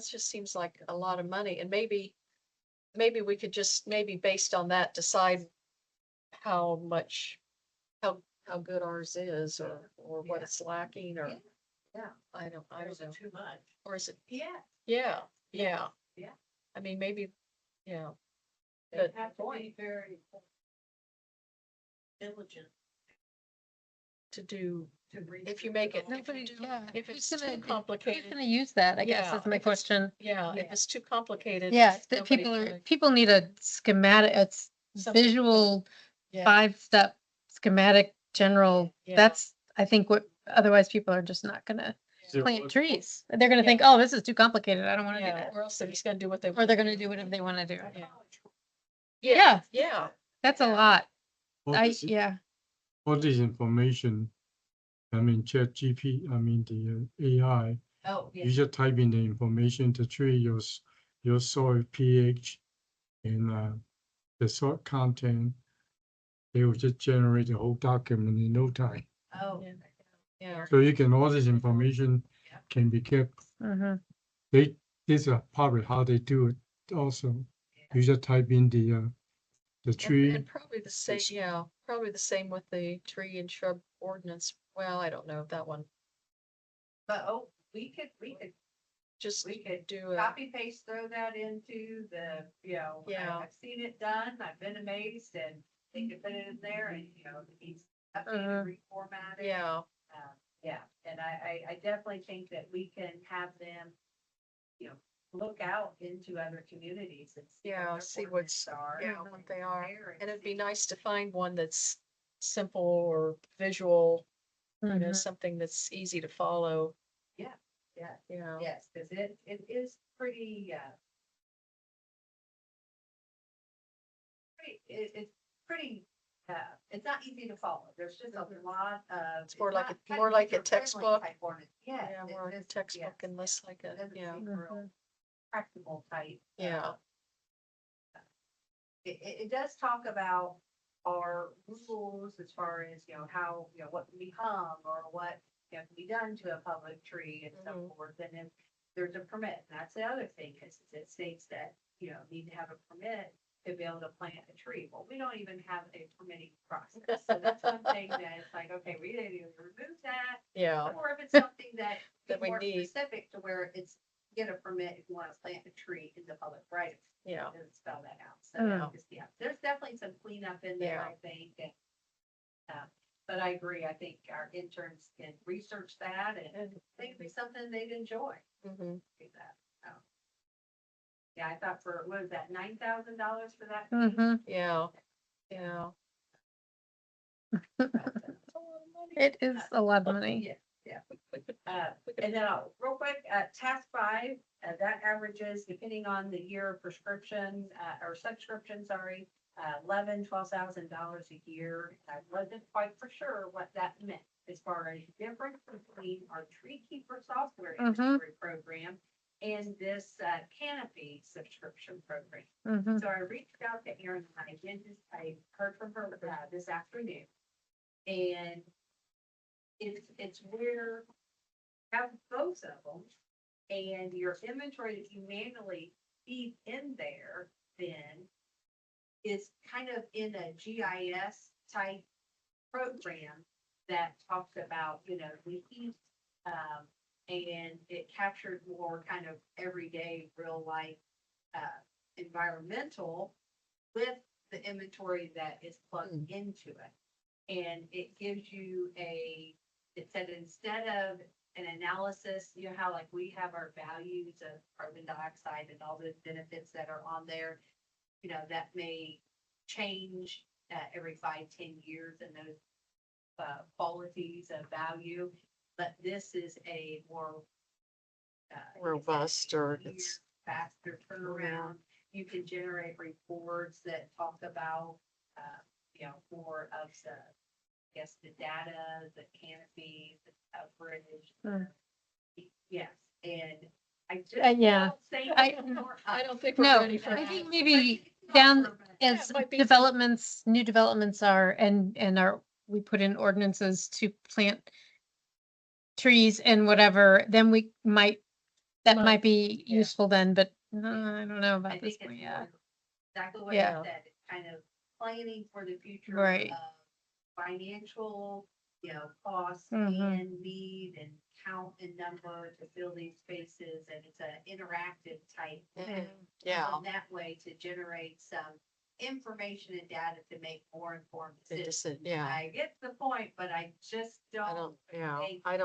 just seems like a lot of money. And maybe we could just, maybe based on that, decide how much, how good ours is, or what Yeah. it's lacking, or Yeah. Yeah. I Or is don't know. it too much? Or is it, Yeah. yeah, yeah. Yeah. I mean, maybe, yeah, They But- have to be very diligent to do, to read. if you make it, Nobody, yeah. if who's it's gonna- too who's complicated, gonna use that, I guess, Yeah, is my if it's- question. yeah, if Yeah. it's too complicated. Yeah, that nobody's people are, gonna- people need a schematic, Something that- visual Yeah, 5-step schematic general. Yeah. That's, I think what, otherwise people are just not gonna So plant what- trees. They're gonna think, oh, this is too complicated. I don't wanna do yeah, that. or else they're just gonna do what they. Or they're gonna do whatever they wanna do. Yeah. Yeah. Yeah, That's a lot. all this, Yeah. all this information, I mean, the AI, Oh, you yeah. just type in the information, the tree, your soil pH, and the soil content. They will just generate the whole document in no time. Oh. Yeah. yeah, So you can, all this information Yeah. can be kept. Mm-hmm. This is probably how they do it also. Yeah. You just type in the tree. and probably the same, yeah, probably the same with the tree and shrub ordinance. Well, I don't know that one, But, oh, we could just We could do a, copy paste, throw that into the, Yeah. I've seen it done, I've been amazed, and they could put it in there and, it needs updated, Mhm. reformatted. yeah, Yeah, and I definitely think that we can have them, look out into other communities and see Yeah, what their see ordinances what's- are. yeah, and what they are. compare and it'd be see. nice to find one that's simple or visual, Mm-hmm. something that's easy to follow, Yeah, yes, because it is pretty, it's pretty, it's not easy to follow. There's just a lot of. It's more like not a- kind more of like a user-friendly textbook. type ordinance. Yes, yeah, it more like a just- textbook yes, and less like it a, doesn't yeah, seem real practical type. Yeah. It does talk about our rules as far as, how, what can be hung or what, can be done to a public tree and so Mhm. forth. And then there's a permit. And that's the other thing, is it states that, need to have a permit to be able to plant a tree. Well, we don't even have a permitting process. So that's one thing that it's like, okay, we need to remove that. yeah, Or if it's something that That is we more need. specific to where it's, get a permit if you want to plant a tree in the public right of way. yeah, Doesn't spell that out. So, Mm. there's definitely some cleanup in there, Yeah. I think. And, but I agree. I think our interns can research that and and, I think it'd be something they'd enjoy. mhm. Do that. So. Yeah, I thought what was that, $9,000 for that? piece? Mm-hmm. yeah, yeah. But, It is a lot of money. Yeah, yeah. We could- And then real quick, task 5, that averages, depending on the year of prescription, or subscription, sorry, $12,000 a year. I wasn't quite for sure what that meant as far as difference between our tree keeper software Mhm. inventory program and this canopy subscription program. Mm-hmm. So I reached out to Erin, and I heard from her this afternoon. And it's where you have both of them, and your inventory that you manually feed in there then is kind of in a GIS type program that talks about, leaking, and it captured more kind of everyday, real life, environmental with the inventory that is plugged into it. And it gives you it said instead of an analysis, how like we have our values of carbon dioxide and all the benefits that are on there, that may change every 5-10 years and those qualities of value. But this is a more Robust, or it's faster turnaround. you can generate reports that talk about, more of the, I guess, the data, the canopy, the coverage. Mm. Yes, and I just. yeah. don't think I- it's more I up don't think we're No, ready for I that. think maybe down as it might be some- developments, new developments are, and we put in ordinances to plant trees and whatever, then that might be Yeah. useful then, but I don't know I about this think it's point, yeah. more exactly what you Yeah. said, it's kind of planning for the future Right. of financial, costs Mhm. and need and count and number to fill these spaces, and it's an interactive type. Mhm. Yeah, And that way to generate some information and data to make more informed it decisions. just, yeah, I get the point, but I just I don't. don't, yeah, think- I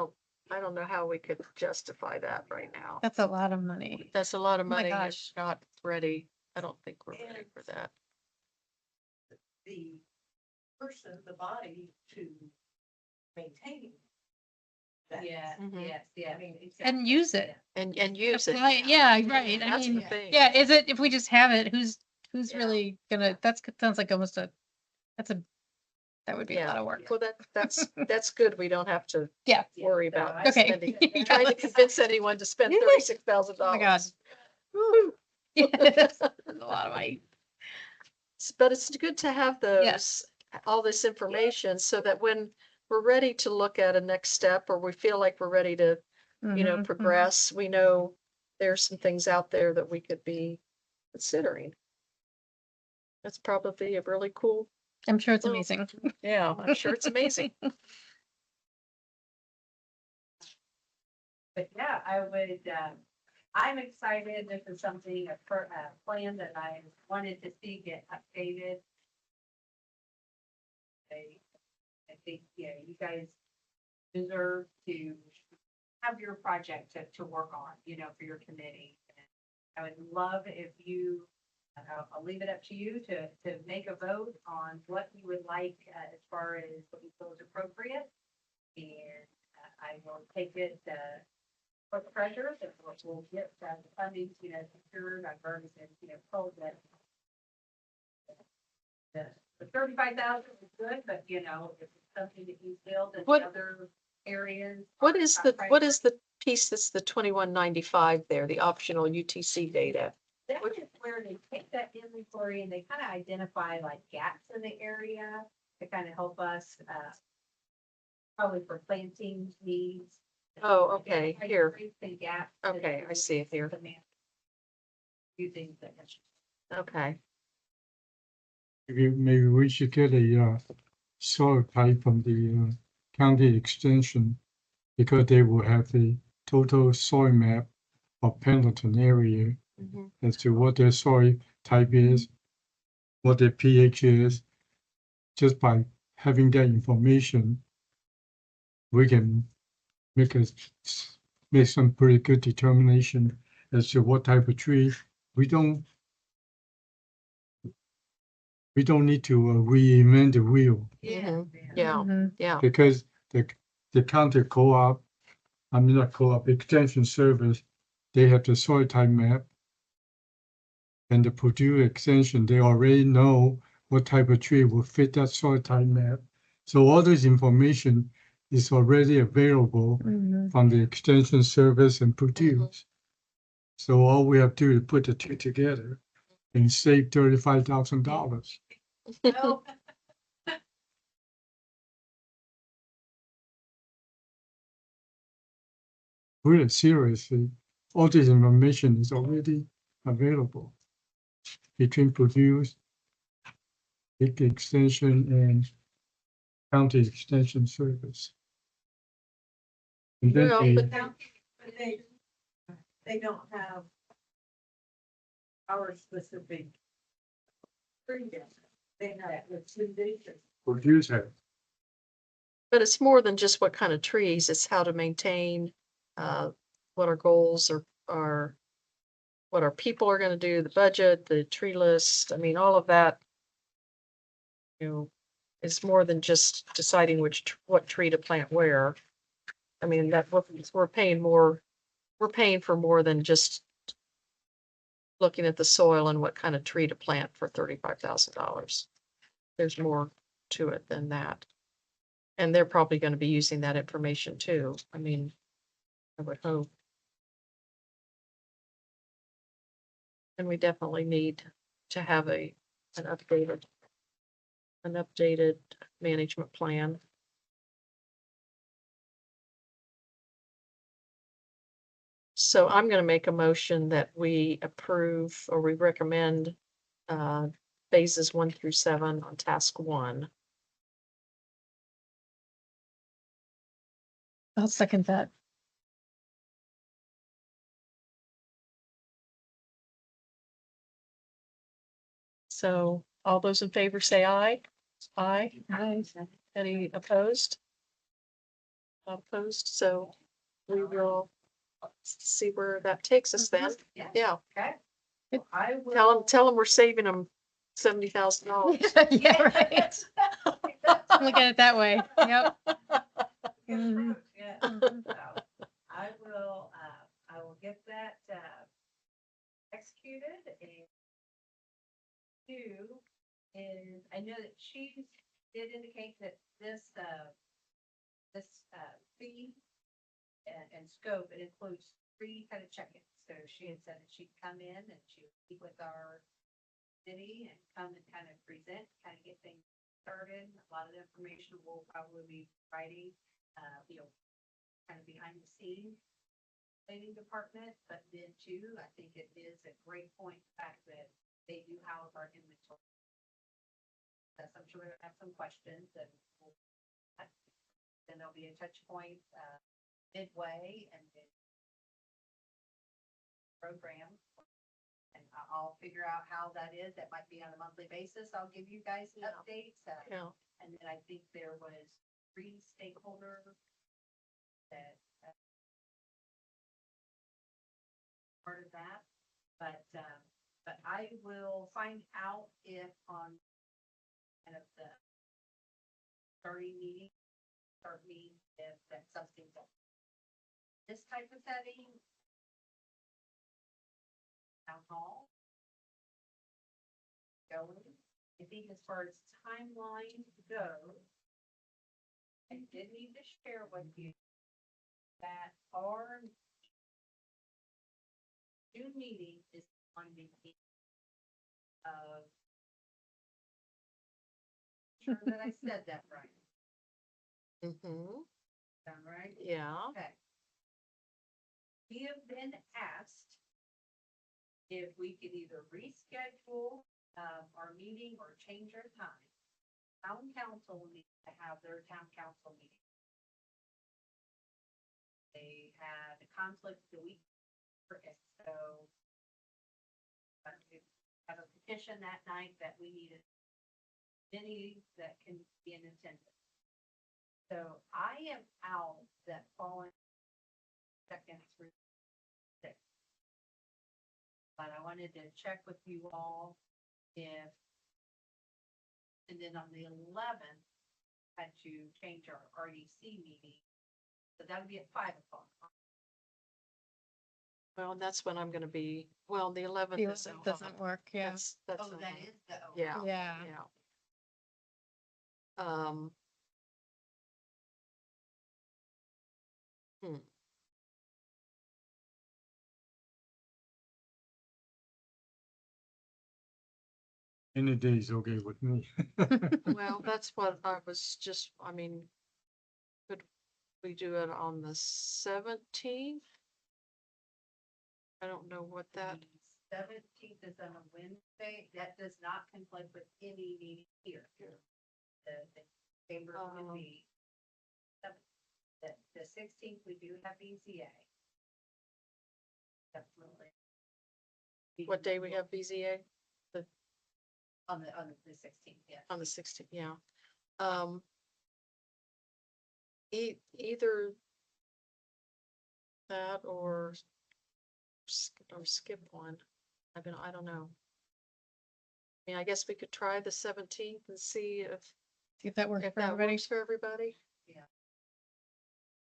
don't know how we could justify that right now. That's a lot of money. That's a lot of Oh my money. gosh. It's not ready. I don't think we're ready for that. The person, the body to maintain that. Yeah, Mhm. yes, yeah. I mean, And use it. And use it. Apply it, yeah, right, I That's the mean, thing. yeah, is it, if we just have it, who's Yeah. really gonna, sounds like almost that would be a lot Yeah, of work. well, that's good. We don't have to Yeah. worry so about I Okay. spending, Yeah. trying to convince anyone to spend $36,000. Oh my God. Yes, that's a lot of money. But it's good to have Yes. all this information so that when we're ready to look at a next step, or we feel like we're ready to, Mhm, mhm. progress, we know there's some things out there that we could be considering. That's probably a really cool, I'm sure it's Well, amazing. yeah, I'm sure it's amazing. But yeah, I'm excited. This is something, a plan that I wanted to see get updated. I think, you guys deserve to have your project to work on, for your committee. And I would love if you, I'll leave it up to you to make a vote on what you would like, as far as what you feel is appropriate. And I will take it, for the treasurer, that we'll get the funding, secured. I've already been, told that the 35,000 is good, but, if it's something that you feel that What- other areas. What are is top the priority. piece that's the 2195 there, the optional UTC data? That is where they take that inventory and they kind of identify like gaps in the area to kind of help us, probably for planting needs. Oh, okay, Identify here. creeks and gaps that Okay, I see it here. Using that. Okay, Maybe we should get a soil type from the county extension, because they will have the total soil map of Pendleton area mhm, as to what their soil type is, what their pH is. Just by having that information, we can make some pretty good determination as to what type of tree. We don't need to reinvent the wheel, mhm, yeah, Mhm. yeah, because the county co-op, I mean, not co-op, extension service, they have the soil type map. And the Purdue extension, they already know what type of tree will fit that soil type map. So all this information is already available Mhm. from the extension service and Purdue. So all we have to do is put the two together and save $35,000. No, Really, seriously, all this information is already available between Purdue, big extension, and county extension service. And then Well, they- but But they don't have our specific. They have the condition. Purdue's have. But it's more than just what kind of trees, it's how to maintain, what our goals are, what our people are gonna do, the budget, the tree list, I mean, all of that. Is more than just deciding what tree to plant where. I mean, we're paying for more than just looking at the soil and what kind of tree to plant for $35,000. There's more to it than that. And they're probably gonna be using that information too. I mean, I would hope. And we definitely need to have an updated management plan. So I'm gonna make a motion that we approve or we recommend phases 1 through 7 on task 1. I'll second that. So all those in favor say aye. Aye. Aye. Any opposed? Not opposed, so we will see where that takes us then. Yeah, Yeah, okay. Good. I will. tell them we're saving them $70,000. Yeah, right. Look at it that way. Yep. Mhm. Yeah. Mhm. So I will get that, executed and two is, I know that she did indicate that this fee and scope, it includes 3 kind of check-ins. So she had said that she'd come in and she would meet with our city and come and kind of present, kind of get things started. A lot of the information will probably be writing, kind of behind the scenes planning department, but then too, I think it is a great point, the fact that they do house our inventory. That's, I'm sure we'll have some questions and then there'll be a touch point, midway and then program. And I'll figure out how that is. That might be on a monthly basis. I'll give you guys Yeah. updates. Yeah, And then I think there was 3 stakeholders that part of that, but I will find out if on kind of the starting meeting, if that's something that this type of setting, town hall, going. I think as far as timeline goes, I did need to share with you that our June meeting is on the 8th of, sure that I said that right. mm-hmm, Sound right? yeah, Okay. We have been asked if we could either reschedule our meeting or change our time. Town council needs to have their town council meeting. They had a conflict the week for it, so we have a petition that night that we needed many that can be in attendance. So I am out that following second through sixth. But I wanted to check with you all if, and then on the 11th, had to change our RDC meeting. So that would be at 5 o'clock. well, and that's when I'm gonna be, well, the 11th The is. 11th doesn't work, yeah. That's. Oh, that is the. Yeah. Yeah. Yeah. Hmm. Any day is okay with me. Well, that's what I was just, I mean, could we do it on the 17th? I don't know what that, 17th is on a Wednesday. That does not conflict with any meeting here. The chamber would be. The 16th, we do have BZA. Definitely. what day we have BZA? On the 16th, yeah. On the 16th, yeah. Either that or skip one. I don't know. I mean, I guess we could try the 17th and see See if that works if for that everybody. works for everybody.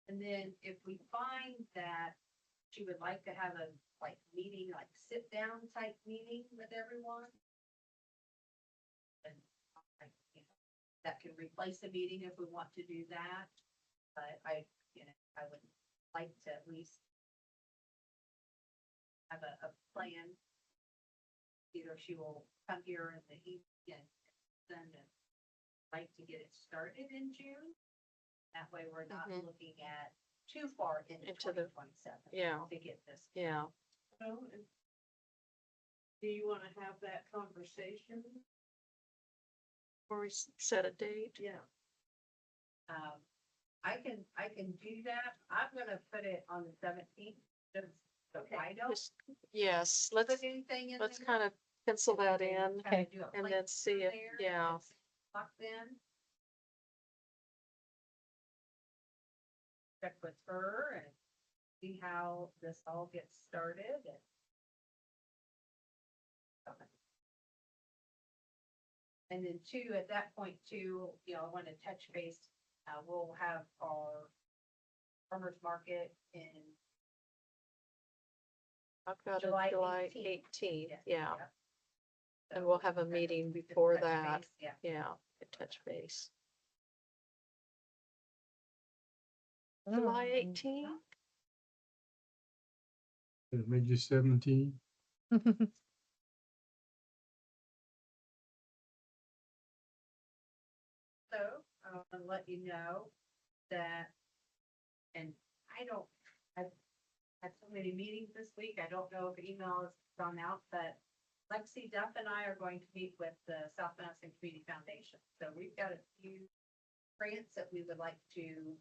And then if we find that she would like to have a like meeting, like sit down type meeting with everyone. And like, you know, that can replace a meeting if we want to do that. But I would like to at least have a plan. Either she will come here in the evening and then like to get it started in June. That way we're not Mhm. looking at too far into Into the- 2027 Yeah, to get this. yeah. So, and do you want to have that conversation? Or we set a date. Yeah. I can do that. I'm gonna put it on the 17th, just so I don't Just- Yes, let's, put anything in let's there. kind of pencil that in Kinda do a and then see if, placeholder there yeah. and lock then. Check with her and see how this all gets started and. And then two, at that point too, you know, I want to touch base, we'll have our farmer's market in I've got July a July 18th. 18th, yeah. So And we'll have a kind of meeting just before touch that. base, Yeah. Yeah, a touch base. Oh. July 18th? Maybe 17. So I want to let you know that, and I've had so many meetings this week, I don't know if email has gone out, but Lexi Duff and I are going to meet with the South Madison Community Foundation. So we've got a few grants that we would like to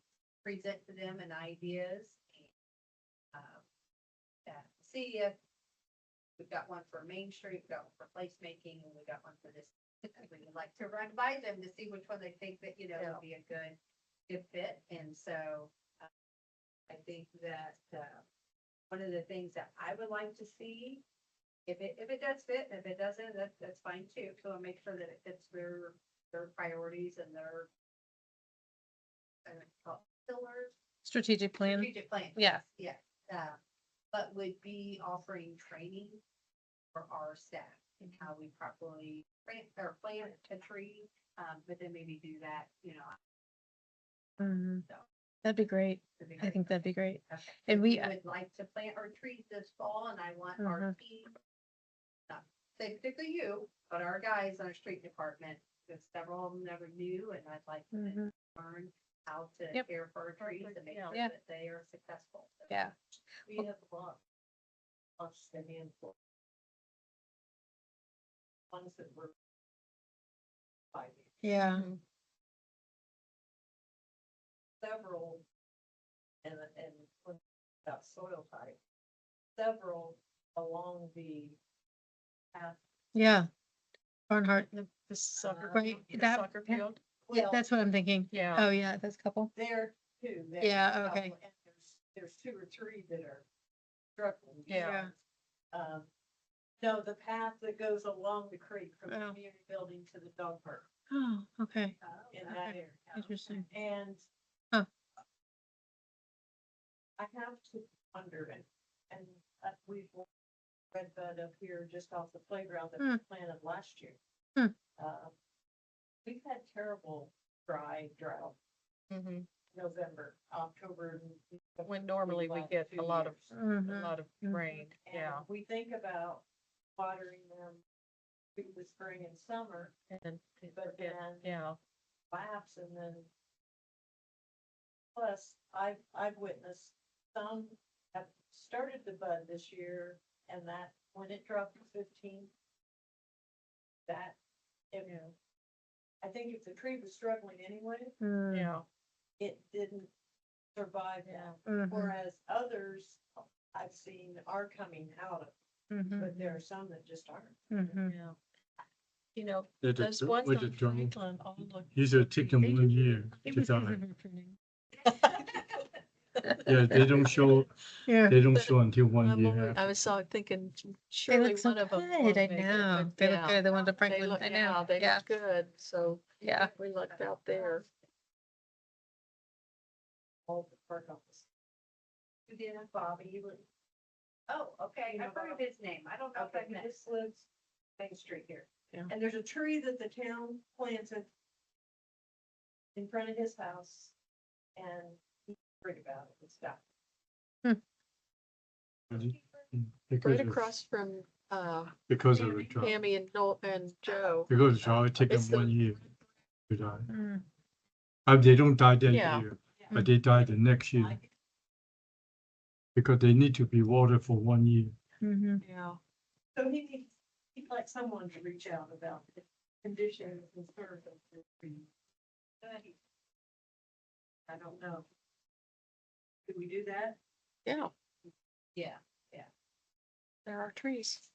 present to them and ideas. See if we've got one for Main Street, we've got one for placemaking, and we got one for this. We would like to run by them to see which one they think that, you know, would be a good fit. And so I think that one of the things that I would like to see, if it does fit, and if it doesn't, that's fine too. So I'll make sure that it fits their priorities and their pillars. Strategic plan. Strategic plan. Yeah. Yeah, but would be offering training for our staff and how we properly plant a tree, but then maybe do that, you know. Mhm. So That'd be great. it'd be I great. think that'd be great. Okay. And So we- would like to plant our trees this fall, and I want our Mhm. team, not say particularly you, but our guys on our street department, because several of them never knew, and I'd like them to Mhm. learn how to Yep. care for our trees and make sure Yeah. that they are successful. So Yeah. We have a lot. Us, the handful. Ones that were. 5 years. Yeah. Several, and about soil type, several along the path. Yeah. Barnhart. The soccer, Right, the that- soccer yeah. field? Yeah, Well, that's what I'm thinking. Yeah. Oh, yeah, that's a couple. there too. there's Yeah, a okay. couple, and there's 2 or 3 that are struggling. Yeah. No, the path that goes along the creek from the Oh. community building to the dog park Oh, okay. in that Okay. area. Interesting. And Huh. I have to wonder, and we've red bud up here just off the playground that we planted last year. Hmm. We've had terrible drought, Mhm. November, October. When normally we last get 2 a lot of, years. a Mhm. lot of Mhm. rain, yeah. And we think about watering them through the spring and summer, And, but then yeah, lapse and then. Plus, I've witnessed some have started to bud this year, and that, when it dropped to 15. That, if, I think if the tree was struggling anyway, Mm. yeah, it didn't survive that. Mhm. Whereas others I've seen are coming out of, Mhm. but there are some that just aren't. Mhm. yeah. You know, With the- those ones with on the drought. Franklin all look. Usually take them They 1 do- year It to was die. because of her pruning. Yeah, they don't show, Yeah. they don't show until 1 I'm year always- I after. was thinking, They surely look so one of them. good. I know. They look good. The ones at They Franklin. look, I yeah, know. they Yeah. look good, so Yeah. we lucked out there. All the park office. We did have Bobby, Oh, okay, I've heard of his name. I don't know if Okay, I've he met. just lives Main Street here. Yeah. And there's a tree that the town planted in front of his house, and he's worried about it and stuff. Because Right of, across from, because of the drought. Tammy and Noel and Joe. Because of the drought, it take them It's the- 1 year to die. Mm. They don't die that Yeah. year, but they die the next year. Because they need to be watered for 1 year. Mhm. Yeah. So he'd like someone to reach out about the condition and concern of the tree. I don't know. Could we do that? Yeah, Yeah. there are trees.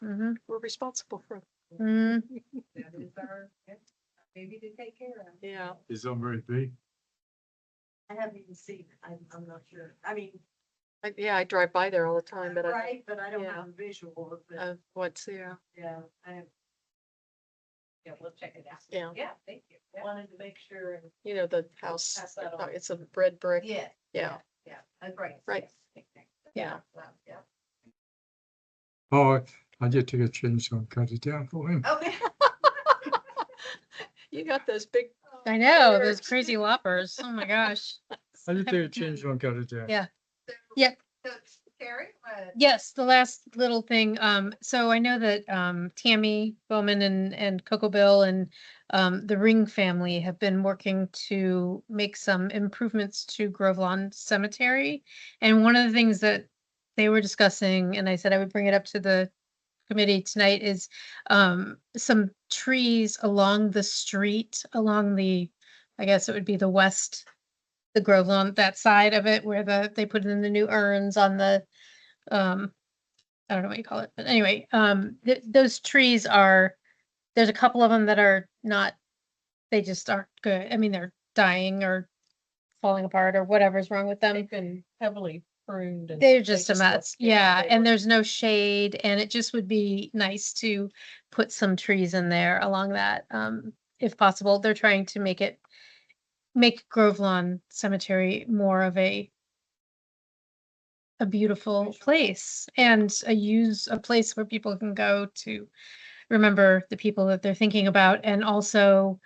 Mhm. We're responsible for, Mhm. That is our, maybe to take care of. yeah. It's not very big. I haven't even seen it. I'm not sure. I mean, Yeah, I drive by there all the time, but right, but I don't yeah. have a visual of it. what's, yeah, Yeah, I Yeah, we'll check it out. Yeah. Yeah, thank you. Yeah. wanted to make sure and you know, the house, pass that on. it's a red brick. Yeah. Yeah. Yeah, that's right. Right. Yes. Yeah. Yeah. Oh, I just take a chainsaw and cut it down for him. Okay. You got those big, I know, There. those crazy loppers. Oh my gosh. I just take a chainsaw and cut it down. Yeah. Yep. So, Carrie, Yes, the last little thing, so I know that, Tammy Bowman and Coco Bill and, the Ring family have been working to make some improvements to Grove Lawn Cemetery. And one of the things that they were discussing, and I said I would bring it up to the committee tonight, is, some trees along the street, along the, I guess it would be the Grove Lawn, that side of it where they put in the new urns on the, I don't know what you call it, but anyway, those trees there's a couple of them that are not, they just aren't good. I mean, they're dying or falling apart or whatever's wrong with them. they've been heavily pruned and. They're they just a look- mess. Yeah, they and look- there's no shade, and it just would be nice to put some trees in there along that, if possible. They're trying to make Grove Lawn Cemetery more of a beautiful Visual. place and a place where people can go to remember the people that they're thinking about, and also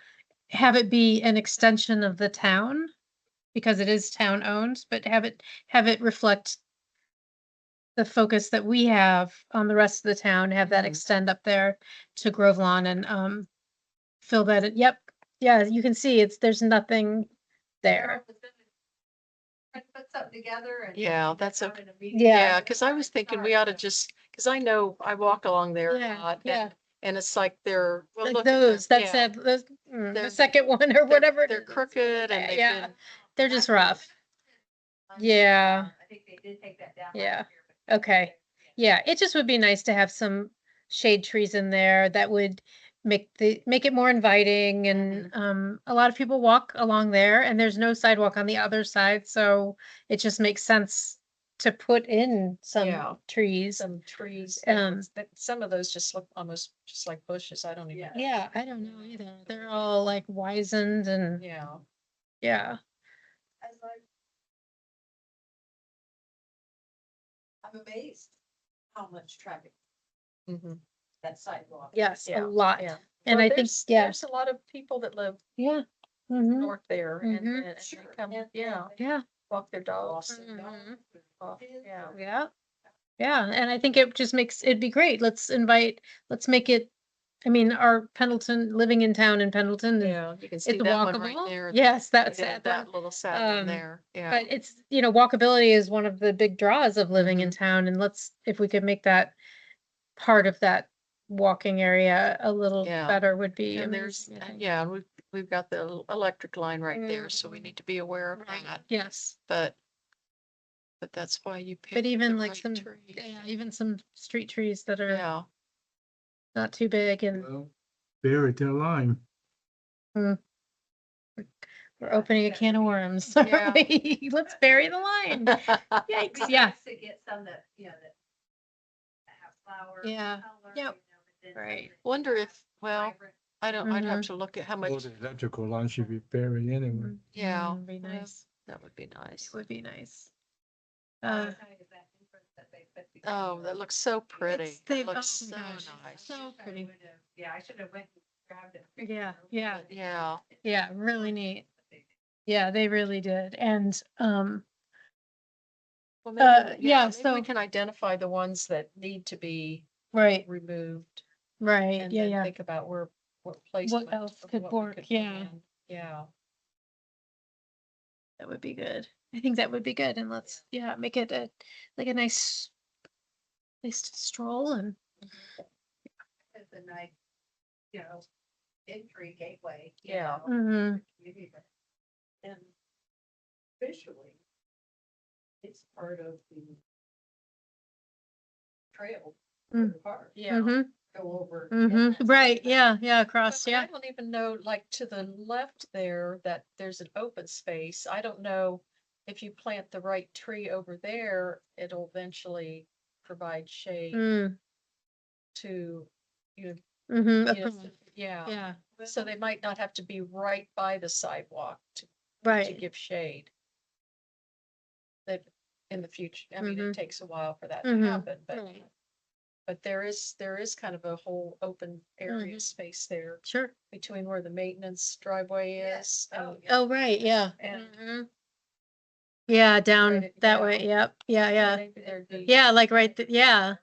have it be an extension of the town because it is town owned, but have it reflect the focus that we have on the rest of the town, have that Mhm. extend up there to Grove Lawn and fill that. Yep. Yeah, you can see there's nothing there. Put something together and. Yeah, and that's get okay. out in a meeting. Yeah, cause I was thinking we ought to Start. just, cause I know I walk along there a Yeah, lot. yeah. And it's like they're, well, Like look at them, those, that yeah, said, the They're- second one or whatever. it They're is. crooked and they've Yeah. been, They're just rough. Yeah. I think they did take that down. Yeah. last year, but- Okay. Yeah, it just would be nice to have some shade trees in there that would make it more inviting, and a lot of people walk along there and there's no sidewalk on the other side, so it just makes sense to put in Yeah. some trees. some trees. Some of those just look almost just like bushes. I don't even. Yeah. Yeah, I don't know either. They're all like wizened and Yeah. yeah. as I'm amazed how much traffic Mhm. that sidewalk. Yes, Yeah, a lot. yeah. And Well, I think, there's- yeah, There's a lot of people that live yeah. Mhm. north there and Mhm. they Sure. come, And- yeah, Yeah. walk their dogs. Awesome. Mhm. off, Yeah. Yeah. Yeah, and I think it just it'd be great. Let's make it, I mean, our living in town in Pendleton, Yeah, you can see it's that one right walkable. there. Yes, that's Yeah, sad. that little sad one Um, there. Yeah. But it's, walkability is one of the big draws of living in town, and if we could make that part of that walking area a little Yeah. better would be And there's, amazing, I think. yeah, and we've got the electric line right there, so we need to be aware of Right. that. Yes, But that's why you pick. but even the like right some, tree. even some street trees that are Yeah. not too big, and Well, bury their line. we're opening a can of worms. Yeah. aren't we? Let's bury the line. It'd Yikes, be yeah. nice to get some that, that have flowers. Yeah. color, Yep. but then Right. some Wonder that if, well, vibrant. I'd have Mhm. to look at how All much, the electrical line should be buried anyway. yeah. Would be yeah, nice. That would be nice. It would be nice. Oh, Uh, it's kind of that entrance that they Oh, that looks so pretty. It's- they- It looks oh so my gosh, nice. so pretty. Yeah, I should have went and grabbed it. Yeah, yeah. But yeah, Yeah, really neat. Yeah, they really did. And, well, yeah, maybe we so- can identify the ones that need to be right, removed right, and yeah, then yeah. think about what placement. else of could what we work, put yeah. in. Yeah, That would be good. I think that would be good. And let's, yeah, make it like a nice place to stroll and, It's a nice, entry gateway. Yeah. Mhm. And visually, it's part of the trail for Mm. the park. yeah. Mhm, Go over. mhm. Right, yeah, yeah, across, But yeah. I don't even know, like to the left there, that there's an open space. I don't know if you plant the right tree over there, it'll eventually provide shade Mm, to, you mhm, know, across, yeah. yeah, So they might not have to be right by the sidewalk to right. give shade. That in the future, I mean, Mhm. it takes a while for that to Mhm. happen, Right. but there is kind of a whole open area Mhm. space there Sure. between where the maintenance driveway Yes. is and Oh, right, yeah. And- Mhm. Yeah, down Right, that yeah. way, yep, yeah, yeah. maybe there'd be, Yeah, like yeah.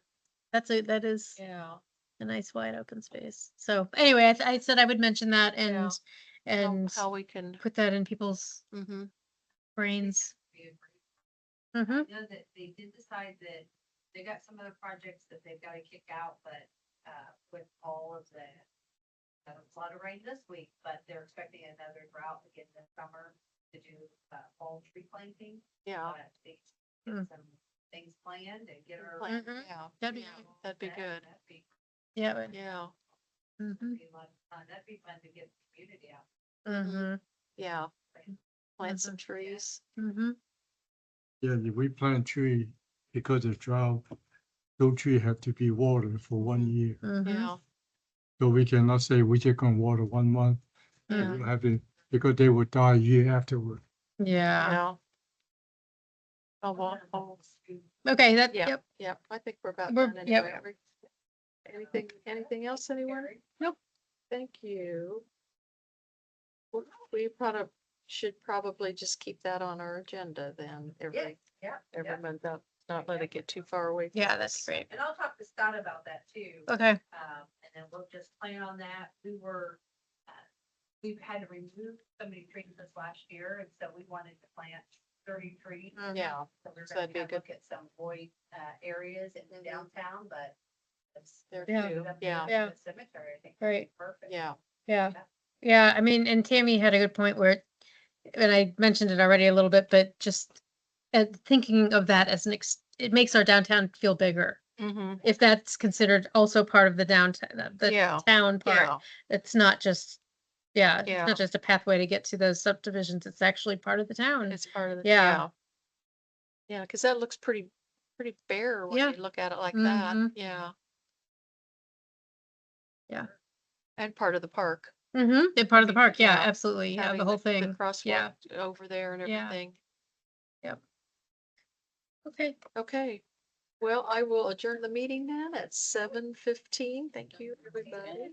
That is yeah. a nice wide open space. So anyway, I said I would mention that Yeah. and How we can, put that in people's mhm, brains. I Mm-hmm. know that they did decide that they got some other projects that they've got to kick out, but, with all of the, a lot of rain this week, but they're expecting another drought again this summer to do, fall tree planting. yeah. But they Mm. get some things planned and get our. Mhm. Yeah, That'd be yeah, good. that'd be good. That'd be, Yeah. But, Yeah, mm-hmm. be a lot of fun. That'd be fun to get the community out. Mm-hmm. yeah. Plant some trees. Mm-hmm. Yeah, if we plant tree because of drought, those tree have to be watered for 1 year. Mm-hmm. Yeah, So we cannot say we just gonna water 1 month. We yeah, will have to, because they will die a year afterward. Yeah. yeah. Oh, well, Okay. That. yeah, Yep. yeah, I think we're about We're- done yep. anyway. Anything else, anyone? Nope. Thank you. We should probably just keep that on our agenda then, every Yeah. month, not let it get too far away. from Yeah, that's us. great. And I'll talk to Scott about that too. Okay. And then we'll just plan on that. We've had to remove so many trees this last year, and so we wanted to plant 30 trees. Yeah, So we're So gonna that'd be a kind of look at some void, areas in the downtown, but it's. there Yeah. too, up yeah, near the cemetery, I think. Right. Perfect. yeah, Yeah. Yeah. I mean, and Tammy had a good point where, and I mentioned it already a little bit, but just thinking of that as it makes our downtown feel bigger. mm-hmm, If that's considered also part of the downtown, the Yeah. town part, yeah, it's not just, it's Yeah. not just a pathway to get to those subdivisions. It's actually part of the town. it's part of the, Yeah. yeah. Yeah, cause that looks pretty bare when Yeah. you look at it like that, Mhm. yeah. Yeah. And part of the park. Mm-hmm. And part of the mean, park. Yeah, yeah, absolutely. Yeah. having The whole The thing. crosswalk Yeah. over there and Yeah. everything. Okay. Okay, well, I will adjourn the meeting then at 7:15. Thank you, everybody.